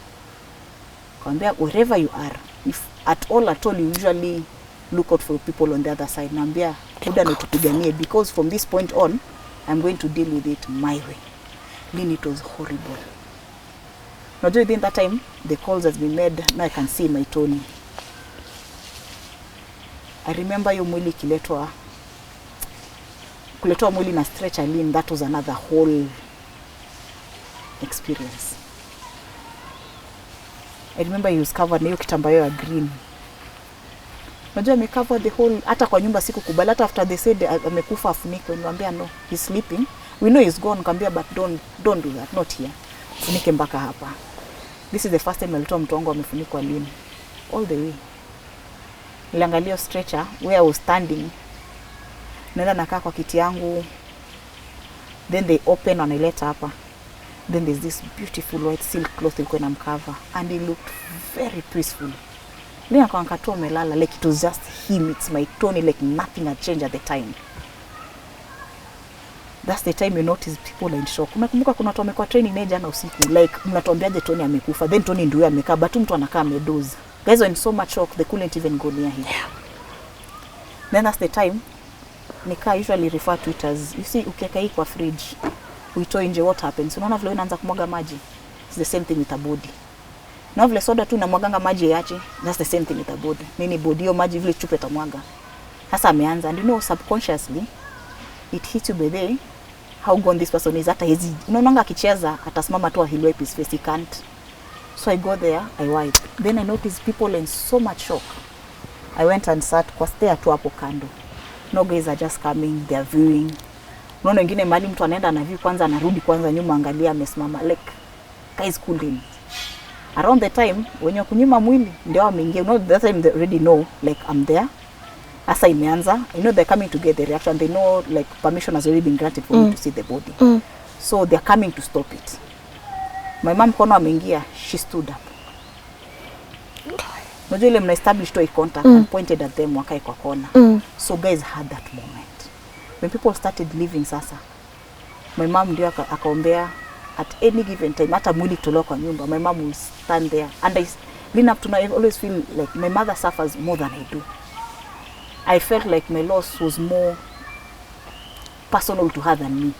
Kambia, wherever you are, if at all, you usually look out for people on the other side. Nambia, kuda no tupiganie, because from this point on, I'm going to deal with it my way. Lynn, it was horrible. Now, during that time, the calls has been made. Now I can see my Tony. I remember hiyo mwili kuletwa mwili na stretcher lean, that was another whole experience. I remember he was covered na hiyo kitambaa ya green. Unajua amecover the whole, hata kwa nyumba siku kubali, hata after they said amekufa afunike, niwaambia no, he's sleeping. We know he's gone, kambia but don't do that, not here. Funike mpaka hapa. This is the first time alitoa mtu wangu amefunikwa lean. All the way. Niliangalia stretcher where I was standing. Naenda nakaa kwa kiti yangu. Then they open and I let hapa. Then there's this beautiful white silk cloth ilikuwa inamcover and it looked very peaceful. Lina kwa nkatua melala like it was just him, it's my Tony, like nothing had changed at the time. That's the time you notice people are in shock. Unakumbuka kuna watu wamekuwa training na jana usiku, like mnatuambiaje Tony amekufa, then Tony ndio amekaa, but mtu anakaa amedoze. Guys were in so much shock they couldn't even go near him. Yeah. Then that's the time Nika usually refer to it as, you see, ukiweka hii kwa fridge, uitoe nje, what happens? Unaona vile inaanza kumwaga maji? It's the same thing with a body. Na vile soda tu namwaganga maji yache, that's the same thing with a body. Nini body hiyo maji vile chupa itamwaga. Sasa ameanza, and you know subconsciously it hits you by the how gone this person is. Hata hizi unaona akicheza atasimama tu he'll wipe his face, he can't. So I go there, I wipe. Then I notice people in so much shock. I went and sat kwa stair tu hapo kando. No guys are just coming, they are viewing. Unaona wengine mali mtu anaenda na view kwanza, anarudi kwanza nyuma, angalia amesimama, like guys cooling. Around the time wenye kunyima mwili ndio wameingia. You know that time they already know like I'm there. Asa imeanza, you know they're coming to get the reaction. They know like permission has already been granted for me to see the body. So they're coming to stop it. My mom kono ameingia, she stood up. Unajua ile mna establish to eye contact and pointed at them wakae kwa kona. So guys had that moment. When people started leaving sasa, my mom ndio akaombea at any given time, hata mwili kutolewa kwa nyumba, my mom will stand there. And I lean up to now, I always feel like my mother suffers more than I do. I felt like my loss was more personal to her than me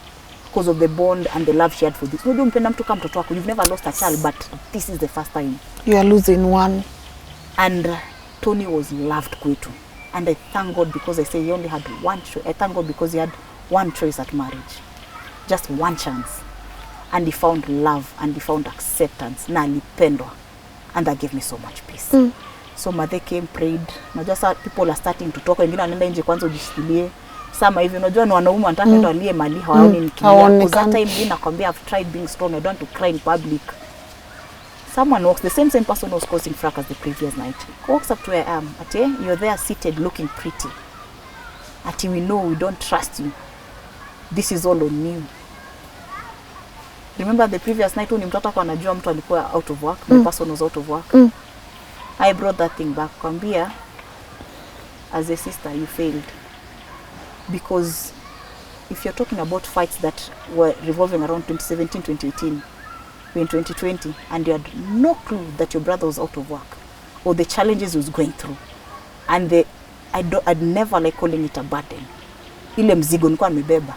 because of the bond and the love she had for this. Unajua mpenda mtu kama mtoto wako, you've never lost a child, but this is the first time. You are losing one. And Tony was loved kwetu. And I thank God because I say he only had one choice. I thank God because he had one choice at marriage. Just one chance. And he found love and he found acceptance. Na alipendwa. And that gave me so much peace. So mother came, prayed. Unajua saa people are starting to talk. Wengine wanaenda nje kwanza ujisikilie. Sama hivi unajua ni wanaume wanataka ndio alie mali hawaoni nikilia. Because that time mimi nakwambia I've tried being strong. I don't want to cry in public. Someone walks, the same person was causing fracas the previous night. Walks up to where I am. Ati, you're there seated looking pretty. Ati, we know we don't trust you. This is all on you. Remember the previous night when mtoto kwa anajua mtu alikuwa out of work, the person was out of work. I brought that thing back. Kwambia, as a sister, you failed. Because if you're talking about fights that were revolving around 2017, 2018, in 2020, and you had no clue that your brother was out of work or the challenges he was going through, and I'd never like calling it a burden. Ile mzigo nilikuwa nimebeba.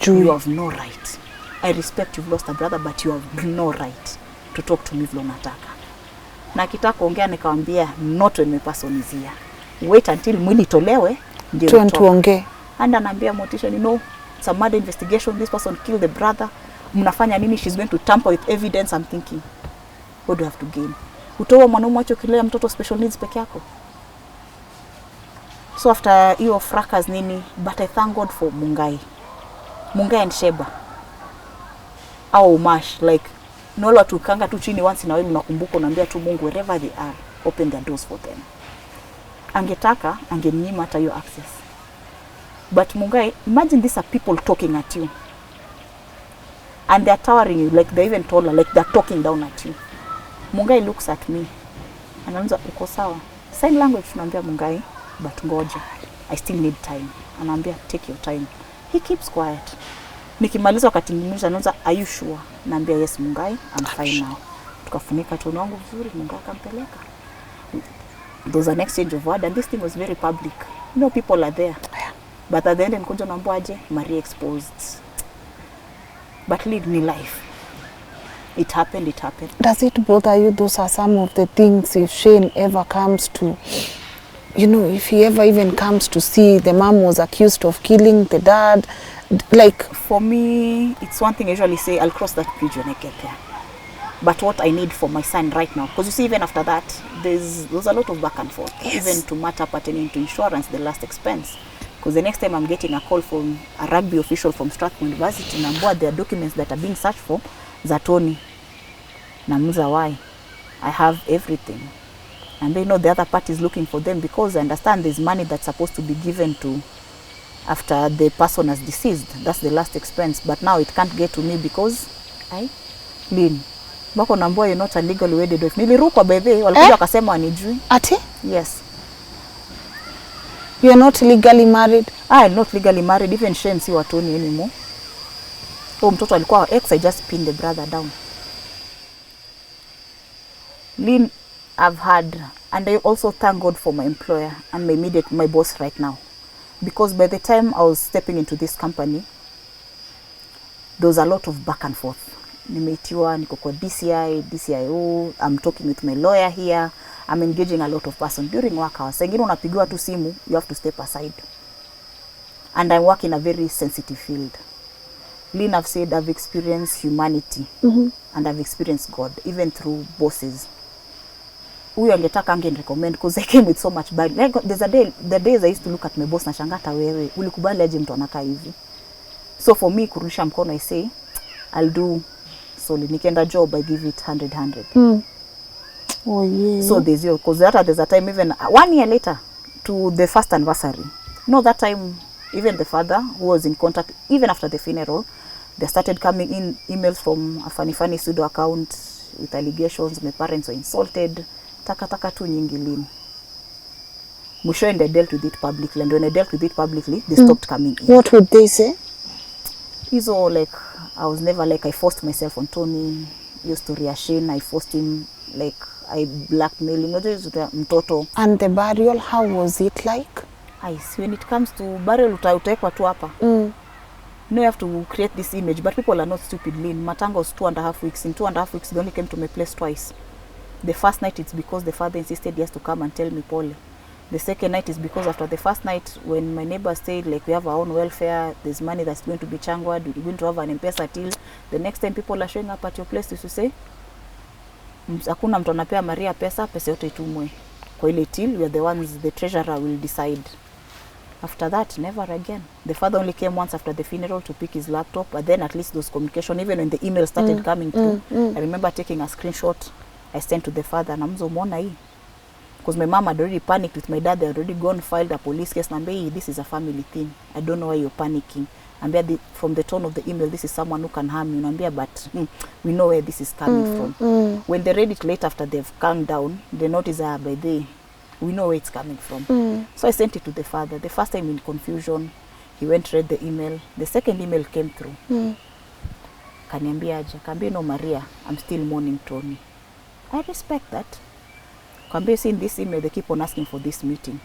You have no right. I respect you've lost a brother, but you have no right to talk to me vile unataka. Na kitaka kuongea nikamwambia not when my person is here. Wait until mwili tolewe ndio tuongee. And anambia Motisha, you know, it's a murder investigation, this person killed the brother. Mnafanya nini? She's going to tamper with evidence. I'm thinking, what do you have to gain? Utoa mwanaume wacho kilea mtoto special needs peke yako. So after hiyo fracas nini, but I thank God for Mungai and Sheba. Au Umash, like nola tukanga tu chini once in a while, unakumbuka unaambia tu Mungu wherever they are, open their doors for them. Angetaka angenyima hata hiyo access. But Mungai, imagine these are people talking at you. And they're towering you, like they're even taller, like they're talking down at you. Mungai looks at me. And anaanza uko sawa. Sign language tunaambia Mungai, but ngoja. I still need time. Anaambia take your time. He keeps quiet. Nikimaliza wakati mwingine anaanza, are you sure? Naambia yes Mungai, I'm fine now. Tukafunika tono wangu vizuri, Mungai akampeleka. There was an exchange of word and this thing was very public. You know, people are there. But at the end nikuja naambia aje, Maria exposed. But lead me life. It happened, it happened. Does it bother you? Those are some of the things if Shane ever comes to you know, if he ever even comes to see the mom was accused of killing the dad, like, For me, it's one thing I usually say, I'll cross that bridge when I get there. But what I need for my son right now, because you see, even after that, there's a lot of back and forth, even to matter pertaining to insurance, the last expense. Because the next time I'm getting a call from a rugby official from Strathmore University, Nambua, there are documents that are being searched for, Zatoni, Namuza, why? I have everything. And they know the other party is looking for them, because I understand there's money that's supposed to be given to after the person has deceased. That's the last expense. But now it can't get to me because I Lynn. Bako Nambua, you're not a legally wedded wife. Nilirukwa by the way, walikuja wakasema wanijui. ati? Yes. You are not legally married? I'm not legally married. Even Shane si watoni anymore. Oh, mtoto alikuwa ex, I just pinned the brother down. Lynn, I've had, and I also thank God for my employer and my boss right now. Because by the time I was stepping into this company, there was a lot of back and forth. Nimeitiwa, niko kwa DCI, DCIO, I'm talking with my lawyer here, I'm engaging a lot of person during work hours. Sengine unapigiwa tu simu, you have to step aside. And I work in a very sensitive field. Lynn, I've said I've experienced humanity and I've experienced God, even through bosses. Huyo angetaka recommend because I came with so much bad. Like, there's a day, the days I used to look at my boss na shangata, wewe ulikubali aje mtu anakaa hivi. So for me kurudisha mkono, I say I'll do solid. Nikienda job, I give it 100. Oh yeah. So there's your, because there's a time even 1 year later to the first anniversary. No, that time even the father who was in contact, even after the funeral, there started coming in emails from a funny pseudo account with allegations my parents were insulted. Taka tu nyingi Lynn. Mwisho and I dealt with it publicly, and when I dealt with it publicly, they stopped coming in. What would they say? He's all like, I was never like, I forced myself on Tony, used to reassure, I forced him, like, I blackmail him, mtoto. And the burial, how was it like? When it comes to burial, utawekwa tu hapa. You have to create this image, but people are not stupid, Lynn. Matanga was 2.5 weeks. In 2.5 weeks, they only came to my place twice. The first night, it's because the father insisted he has to come and tell me, Paul. The second night is because after the first night, when my neighbors said, like, we have our own welfare, there's money that's going to be changwad, we're going to have an M-Pesa till. The next time people are showing up at your place, to say, hakuna mtu anapea Maria pesa yote itumwe. Kwa ile till, we are the ones, the treasurer will decide. After that, never again. The father only came once after the funeral to pick his laptop, but then at least those communication, even when the email started coming through, I remember taking a screenshot I sent to the father, namzo mona hii. Because my mom had already panicked with my dad, they had already gone filed a police case. Nambe, this is a family thing. I don't know why you're panicking. And from the tone of the email, this is someone who can harm you. Nambia, but we know where this is coming from. When they read it late after they've calmed down, they notice, we know where it's coming from. So I sent it to the father. The first time in confusion, he went read the email. The second email came through. Kaniambia aje, kambia no Maria, I'm still mourning Tony. I respect that. Kambia, see in this email, they keep on asking for this meeting.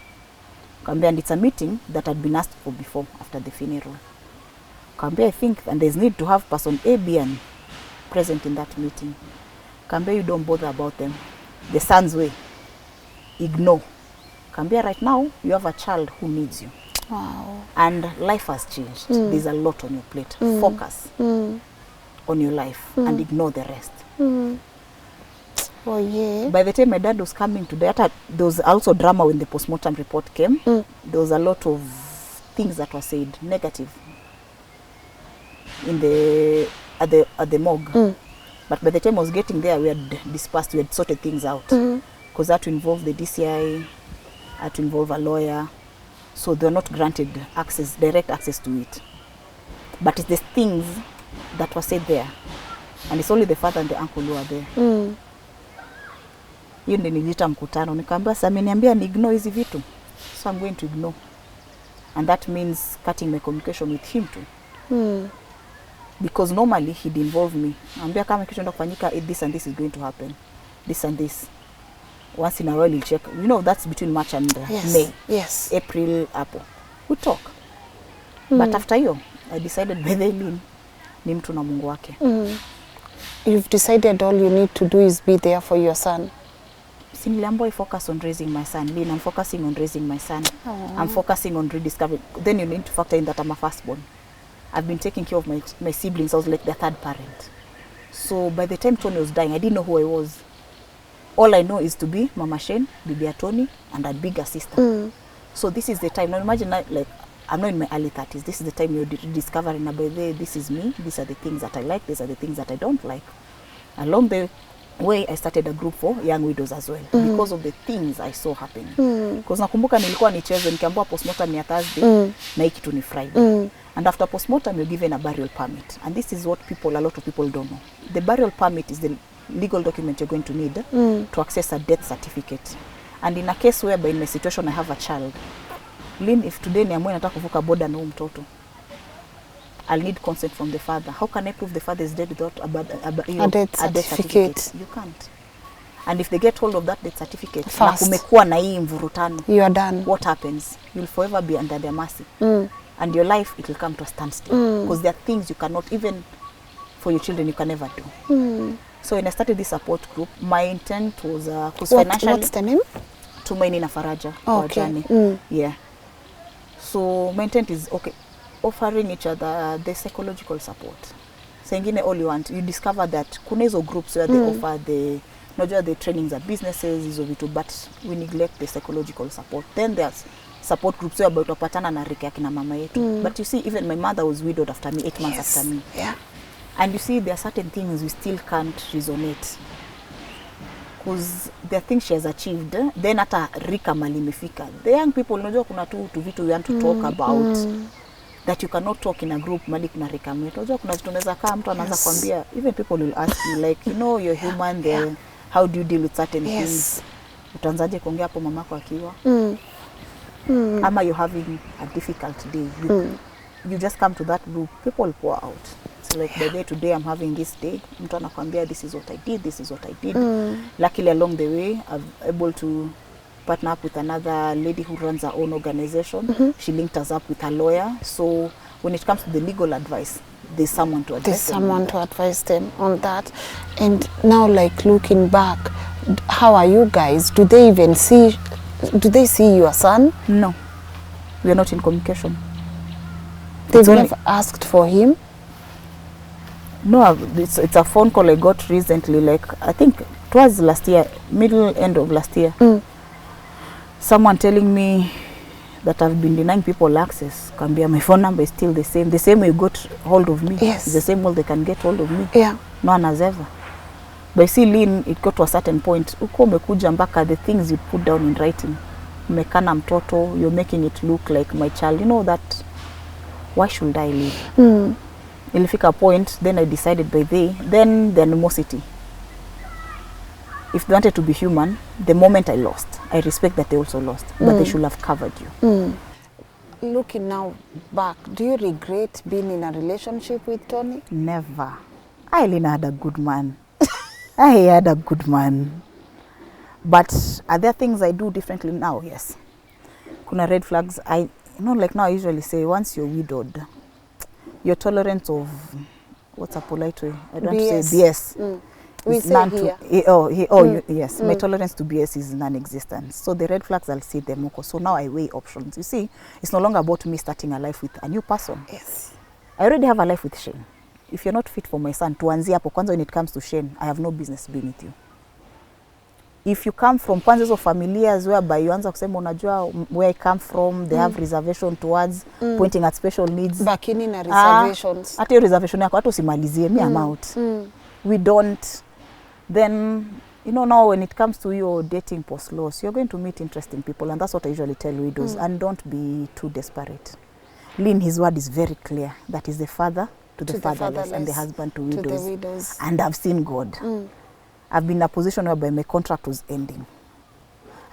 Kambia, and it's a meeting that had been asked for before, after the funeral. Kambia, I think, and there's need to have person A, B, and present in that meeting. Kambia, you don't bother about them. The son's way. Ignore. Kambia, right now, you have a child who needs you. Wow. And life has changed. There's a lot on your plate. Focus on your life and ignore the rest. Oh yeah. By the time my dad was coming to there was also drama when the postmortem report came. There was a lot of things that were said negative in at the morgue. But by the time I was getting there, we had dispersed, we had sorted things out. Because that to involve the DCI, had to involve a lawyer. So they were not granted direct access to it. But it's the things that were said there. And it's only the father and the uncle who are there. Hiyo ndio nilita mkutano, nikamwambia sasa ameniambia ni ignore hizi vitu. So I'm going to ignore. And that means cutting my communication with him too. Because normally he'd involve me. Anambia kama kitu ndio kufanyika, this and this is going to happen. This and this. Once in a while he'll check. You know, that's between March and May. Yes. April, April. We talk. But after hiyo, I decided by then ni mtu na Mungu wake. You've decided all you need to do is be there for your son. Niliambiwa I focus on raising my son. Lynn, I'm focusing on raising my son. I'm focusing on rediscovering. Then you need to factor in that I'm a firstborn. I've been taking care of my siblings. I was like the third parent. So by the time Tony was dying, I didn't know who I was. All I know is to be Mama Shane, Bibi Tony, and a bigger sister. So this is the time. Now imagine, like, I'm not in my early 30s. This is the time you're discovering about this is me. These are the things that I like. These are the things that I don't like. Along the way, I started a group for young widows as well because of the things I saw happening. Because nakumbuka nilikuwa nicheze nikiambiwa postmortem ya Thursday na hiki tu ni Friday. And after postmortem, you're given a burial permit. And this is what a lot of people don't know. The burial permit is the legal document you're going to need to access a death certificate. And in a case whereby in my situation I have a child, Lynn, if today niamue nataka kuvuka boda na mtoto, I'll need consent from the father. How can I prove the father is dead without a death certificate? You can't. And if they get hold of that death certificate, na kumekuwa na hii mvurutano, you are done. What happens? You'll forever be under their mercy. And your life, it will come to a standstill. Because there are things you cannot, even for your children, you can never do. So when I started this support group, my intent was, financially... What's the name? Tumaini na Faraja. Okay. Yeah. So my intent is, offering each other the psychological support. Sengine all you want, you discover that kuna hizo groups where they offer the trainings at businesses, hizo vitu, but we neglect the psychological support. Then there's support groups where utapatana na rika kina mama yetu. But you see, even my mother was widowed after me, 8 months after me. Yeah. And you see, there are certain things we still can't resonate. Because there are things she has achieved, then hata rika mali imefika. The young people, unajua kuna tu vitu we want to talk about that you cannot talk in a group mali kuna rika mwetu. Unajua kuna vitu unaweza kaa mtu anaanza kuambia, even people will ask you like, you're human there, how do you deal with certain things? Utaanzaje kuongea hapo mamako akiwa? Ama you're having a difficult day. You just come to that group, people pour out. So like the day today I'm having this day, mtu anakuambia this is what I did, this is what I did. Luckily along the way I'm able to partner up with another lady who runs her own organization. She linked us up with a lawyer. So when it comes to the legal advice, there's someone to advise them. There's someone to advise them on that. And now, like, looking back, how are you guys? Do they see your son? No. We are not in communication. They've never asked for him? No, it's a phone call I got recently, like, I think it was last year, end of last year. Someone telling me that I've been denying people access. Kambia, my phone number is still the same. The same way you got hold of me. Yes. It's the same way they can get hold of me. Yeah. No one has ever. But you see, Lynn, it got to a certain point. Uko umekuja mpaka the things you put down in writing. Umekana mtoto, you're making it look like my child. You know that, why should I live? Ilifika a point, then I decided then the animosity. If they wanted to be human, the moment I lost, I respect that they also lost, but they should have covered you. Looking now back, do you regret being in a relationship with Tony? Never. Lynn had a good man. I had a good man. But are there things I do differently now? Yes. Kuna red flags. Like now I usually say, once you're widowed, your tolerance of, what's a polite way? I don't want to say BS. We say here. Yes. My tolerance to BS is non-existent. So the red flags, I'll see them. So now I weigh options. You see, it's no longer about me starting a life with a new person. Yes. I already have a life with Shane. If you're not fit for my son, tuanzie hapo kwanza when it comes to Shane, I have no business being with you. If you come from kwanza of familias whereby you anza kusema unajua where I come from, they have reservation towards pointing at special needs. Bakini na reservations. Hata hiyo reservation yako hata usimalizie, me I'm out. We don't. Then, now when it comes to your dating post-loss, you're going to meet interesting people, and that's what I usually tell widows. And don't be too desperate. Lynn, his word is very clear. That is the father to the fatherless and the husband to widows. And I've seen God. I've been in a position whereby my contract was ending.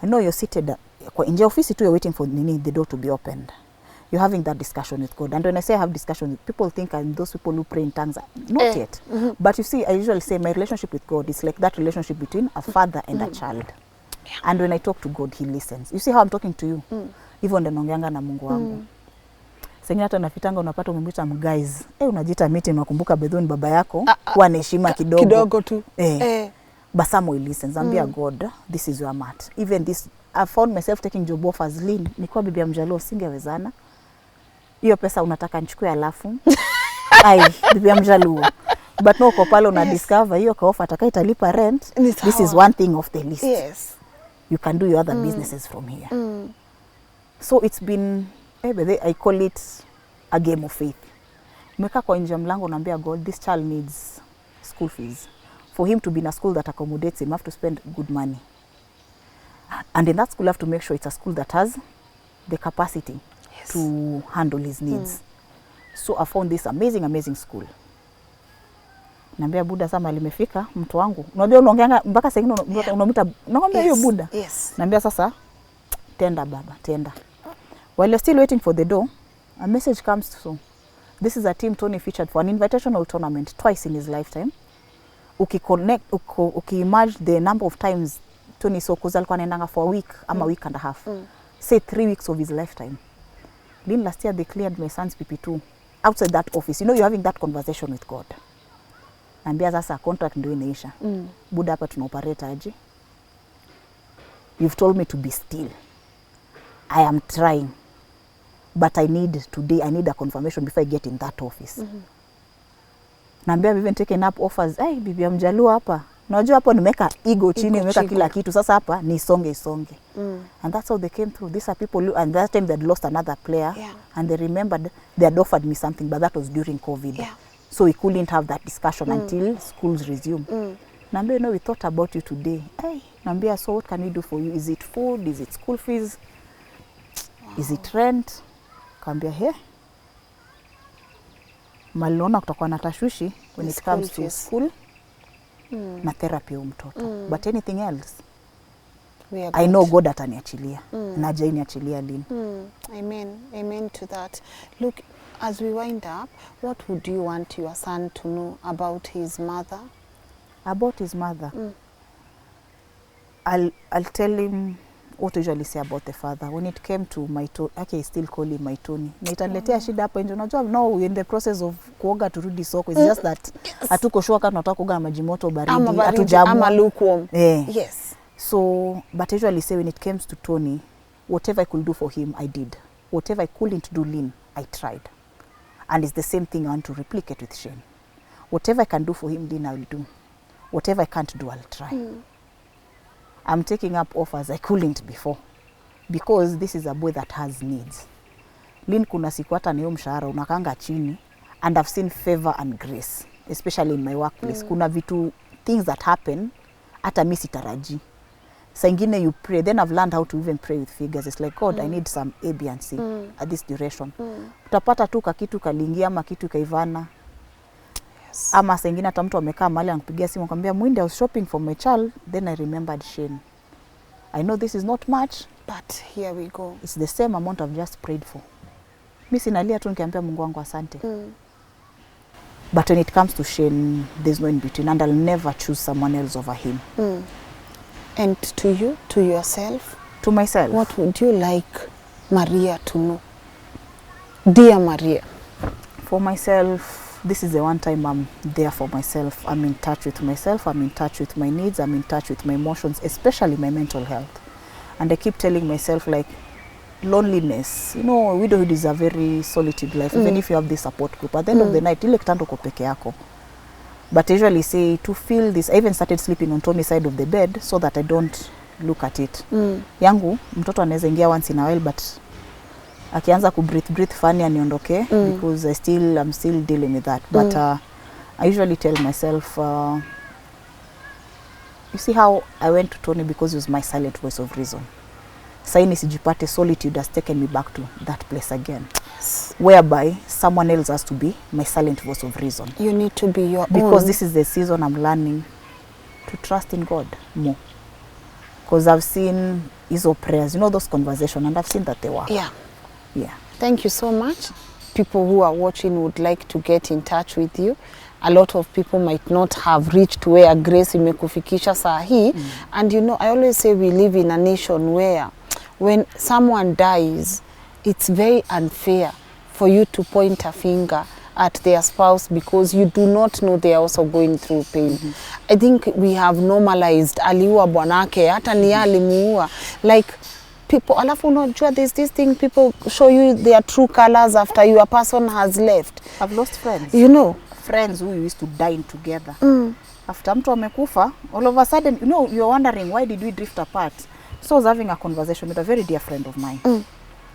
I know you're seated in your office, you're waiting for the door to be opened. You're having that discussion with God. And when I say I have discussion, people think I'm those people who pray in tongues. Not yet. But you see, I usually say my relationship with God is like that relationship between a father and a child. Yeah. And when I talk to God, he listens. You see how I'm talking to you? Hivyo ndo naongeanga na Mungu wangu. Sengine hata unafitanga unapata umemwita guys. Unajiita meeting unakumbuka bedhoni baba yako. Kuwa na heshima kidogo. Kidogo tu. but some will listen. Zambia, God, this is where I'm at. Even this, I found myself taking job offers. Lynn, nikuwa bibi ya Mjaluo, singewezana. Hiyo pesa unataka nichukue alafu. Ai, bibi ya Mjaluo. But no, kwa pale una discover hiyo ka offer ataka italipa rent. This is one thing off the list. Yes. You can do your other businesses from here. So it's been, I call it a game of faith. Umeka kwa nje mlango unaambia God, this child needs school fees. For him to be in a school that accommodates him, you have to spend good money. And in that school, you have to make sure it's a school that has the capacity to handle his needs. So I found this amazing school. Naambia Buda sama limefika mtu wangu. Unajua unaongeanga mpaka sasa hivi unamwita nakwambia hiyo Buda. Yes. Naambia sasa tenda baba, tenda. While you're still waiting for the door, a message comes through. This is a team Tony featured for an invitational tournament twice in his lifetime. Uki-merge the number of times Tony Sokoza alikuwa anaendanga for a week ama week and a half. Say 3 weeks of his lifetime. Then last year they cleared my son's PP2 outside that office. You know, you're having that conversation with God. Naambia sasa contract ndio inaisha. Buda hapa tuna operate aje? You've told me to be still. I am trying. But I need a confirmation before I get in that office. Naambia I've even taken up offers. Hey, bibi ya Mjaluo hapa. Unajua hapo nimeka ego chini, nimeka kila kitu. Sasa hapa ni isonge. And that's how they came through. These are people, and that time they'd lost another player. Yeah. And they remembered they had offered me something, but that was during COVID. Yeah. So we couldn't have that discussion until schools resume. Naambia, you know, we thought about you today. Hey, naambia, so what can we do for you? Is it food? Is it school fees? Wow. Is it rent? Kaambia, hey, maliona kutakuwa na tashwishi when it comes to school na therapy ya mtoto. But anything else, I know God ataniachilia. Na hajainiachilia Lynn. Amen to that. Look, as we wind up, what would you want your son to know about his mother? About his mother? I'll tell him what I usually say about the father. When it came to my Tony, okay, I still call him my Tony. Na itaniletea shida hapo nje. Unajua, no, in the process of kuoga turudi soko, it's just that hatuko sure kama tunataka kuoga na maji moto baridi, hatujamu. Ama lukewarm. Yes. So, but I usually say when it comes to Tony, whatever I could do for him, I did. Whatever I couldn't do, Lynn, I tried. And it's the same thing I want to replicate with Shane. Whatever I can do for him, Lynn, I will do. Whatever I can't do, I'll try. I'm taking up offers I couldn't before. Because this is a boy that has needs. Lynn, kuna siku hata na hiyo mshahara unakanga chini. And I've seen favor and grace, especially in my workplace. Kuna vitu, things that happen, hata mimi sitaraji. Saa ingine you pray, then I've learned how to even pray with figures. It's like, God, I need some A, B, and C at this duration. Utapata tu kakitu kalingia ama kitu kaivana. Yes. Ama saa ingine hata mtu amekaa mahali anakupigia simu akwambia, Mwinde, I was shopping for my child, then I remembered Shane. I know this is not much, but here we go. It's the same amount I've just prayed for. Mimi sinalia tu nikiambia Mungu wangu asante. But when it comes to Shane, there's no in between, and I'll never choose someone else over him. And to you, to yourself? To myself. What would you like Maria to know? Dear Maria. For myself, this is the one time I'm there for myself. I'm in touch with myself. I'm in touch with my needs. I'm in touch with my emotions, especially my mental health. And I keep telling myself, like, loneliness. You know, widowhood is a very solitude life, even if you have this support group. At the end of the night, ile kitanda uko peke yako. But I usually say to feel this, I even started sleeping on Tony's side of the bed so that I don't look at it. Yangu, mtoto anaweza ingia once in a while, but akianza ku breathe funny aniondoke because I'm still dealing with that. But I usually tell myself, you see how I went to Tony because he was my silent voice of reason. Saini sijipate, solitude has taken me back to that place again. Yes. Whereby someone else has to be my silent voice of reason. You need to be your own. Because this is the season I'm learning to trust in God more. Because I've seen his prayers, you know, those conversations, and I've seen that they work. Yeah. Yeah. Thank you so much. People who are watching would like to get in touch with you. A lot of people might not have reached where Grace imekufikisha saa hii. And you know, I always say we live in a nation where when someone dies, it's very unfair for you to point a finger at their spouse because you do not know they are also going through pain. I think we have normalized aliua bwanake, hata ni alimuua. Like, people, alafu unajua there's this thing, people show you their true colors after your person has left. I've lost friends. You know? Friends who used to dine together. After mtu amekufa, all of a sudden, you know, you're wondering, why did we drift apart? So I was having a conversation with a very dear friend of mine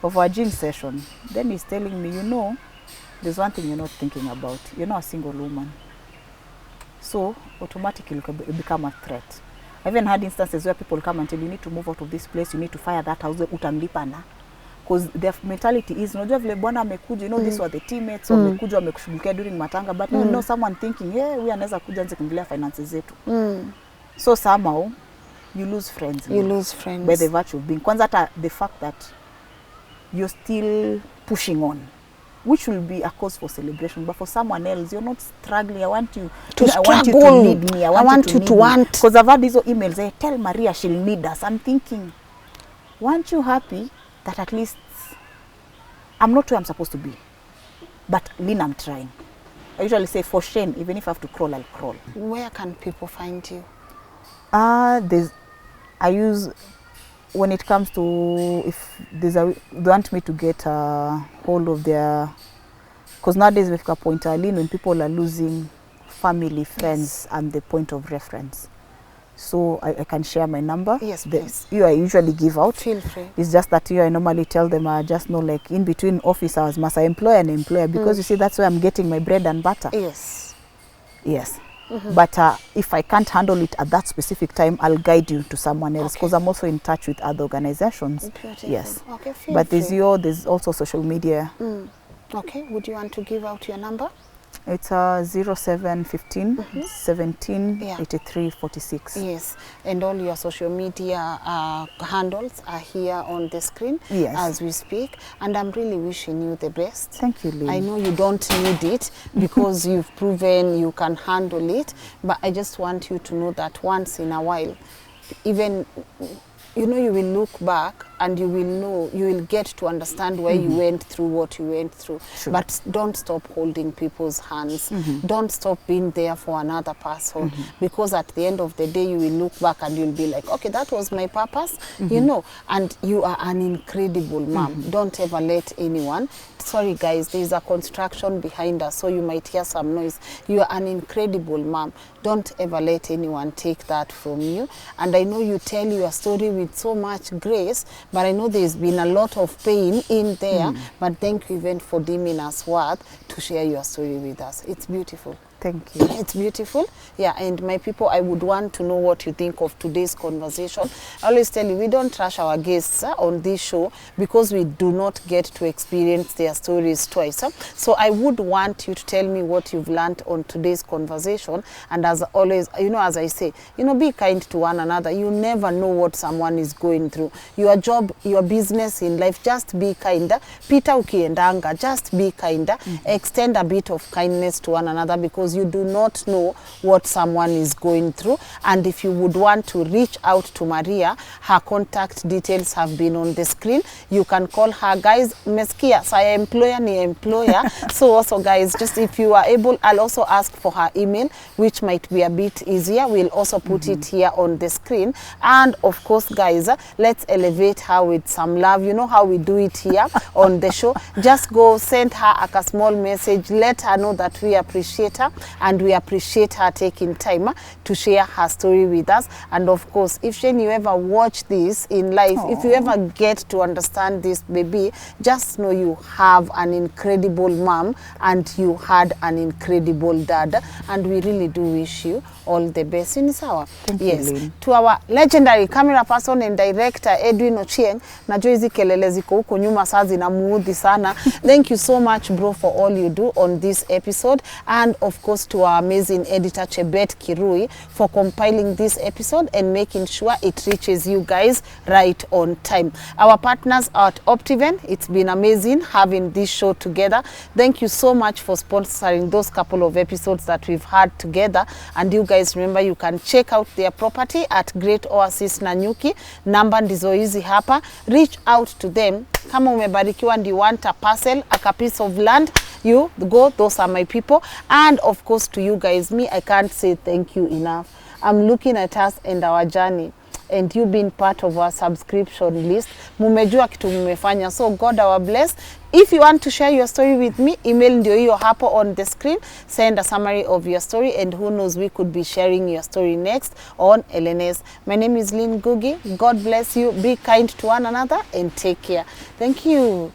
of our gym session. Then he's telling me, you know, there's one thing you're not thinking about. You're not a single woman. So automatically you become a threat. I even had instances where people come and tell you need to move out of this place, you need to fire that house, utamlipa na. Because their mentality is, unajua vile bwana amekuja, you know, these were the teammates, wamekuja wamekushughulikia during matanga, but now you know someone thinking, yeah, huyu anaweza kuja anze kuingilia finances zetu. So somehow you lose friends. You lose friends. By the virtue of being. Kwanza hata the fact that you're still pushing on, which will be a cause for celebration, but for someone else, you're not struggling. I want you to I want you to struggle. need me. I want you to want. Because I've had these emails. I tell Maria she'll need us. I'm thinking, weren't you happy that at least I'm not where I'm supposed to be, but Lynn, I'm trying. I usually say for Shane, even if I have to crawl, I'll crawl. Where can people find you? I use, when it comes to, if there's a, they want me to get a hold of their, because nowadays we've got a point Lynn, when people are losing family, friends, and the point of reference. So I can share my number. Yes, please. I usually give out. Feel free. It's just that I normally tell them, I just know, like, in between office hours, must I employ an employer? Because you see, that's where I'm getting my bread and butter. Yes. Yes. But if I can't handle it at that specific time, I'll guide you to someone else, because I'm also in touch with other organizations. Beautiful. Yes. Okay, feel but free. there's also social media. Okay, would you want to give out your number? It's 0715 17 Yeah. 83 46. Yes, and all your social media handles are here on the screen Yes. as we speak, and I'm really wishing you the best. Thank you, Lynn. I know you don't need it because you've proven you can handle it, but I just want you to know that once in a while, even, you know, you will look back and you will know, you will get to understand why you went through what you went through. Sure. But don't stop holding people's hands. Don't stop being there for another person, because at the end of the day, you will look back and you'll be like, okay, that was my purpose, you know, and you are an incredible mom. Don't ever let anyone, sorry guys, there's a construction behind us, so you might hear some noise. You are an incredible mom. Don't ever let anyone take that from you. And I know you tell your story with so much grace, but I know there's been a lot of pain in there, but thank you even for deeming us worth to share your story with us. It's beautiful. Thank you. It's beautiful. Yeah, and my people, I would want to know what you think of today's conversation. I always tell you, we don't trash our guests on this show because we do not get to experience their stories twice. So I would want you to tell me what you've learned on today's conversation. And as always, you know, as I say, you know, be kind to one another. You never know what someone is going through. Your job, your business in life, just be kinder. Peter ukiendanga, just be kinder. Extend a bit of kindness to one another, because you do not know what someone is going through. And if you would want to reach out to Maria, her contact details have been on the screen. You can call her, guys. Meskia, saya employer ni employer. So also, guys, just if you are able, I'll also ask for her email, which might be a bit easier. We'll also put it here on the screen. And of course, guys, let's elevate her with some love. You know how we do it here on the show. Just go send her a small message. Let her know that we appreciate her, and we appreciate her taking time to share her story with us. And of course, if Shane, you ever watch this in life, if you ever get to understand this baby, just know you have an incredible mom and you had an incredible dad, and we really do wish you all the best. In Sawa. Thank you, Yes. Lynn. To our legendary camera person and director Edwin Ochieng, najua hizi kelele ziko huko nyuma saa zinamuudhi sana. Thank you so much, bro, for all you do on this episode, and of course to our amazing editor Chebet Kirui for compiling this episode and making sure it reaches you guys right on time. Our partners at Optiven, it's been amazing having this show together. Thank you so much for sponsoring those couple of episodes that we've had together. And you guys remember, you can check out their property at Great Oasis Nanyuki. Namba ndizo hizi hapa. Reach out to them Kama umebarikiwa and you want a parcel, a piece of land, you go, those are my people. And of course to you guys, me, I can't say thank you enough. I'm looking at us and our journey, and you being part of our subscription list. Mumejua kitu mumefanya, so God our bless. If you want to share your story with me, email ndio hiyo hapo on the screen. Send a summary of your story, and who knows, we could be sharing your story next on LNS. My name is Lynn Ngugi. God bless you. Be kind to one another and take care. Thank you.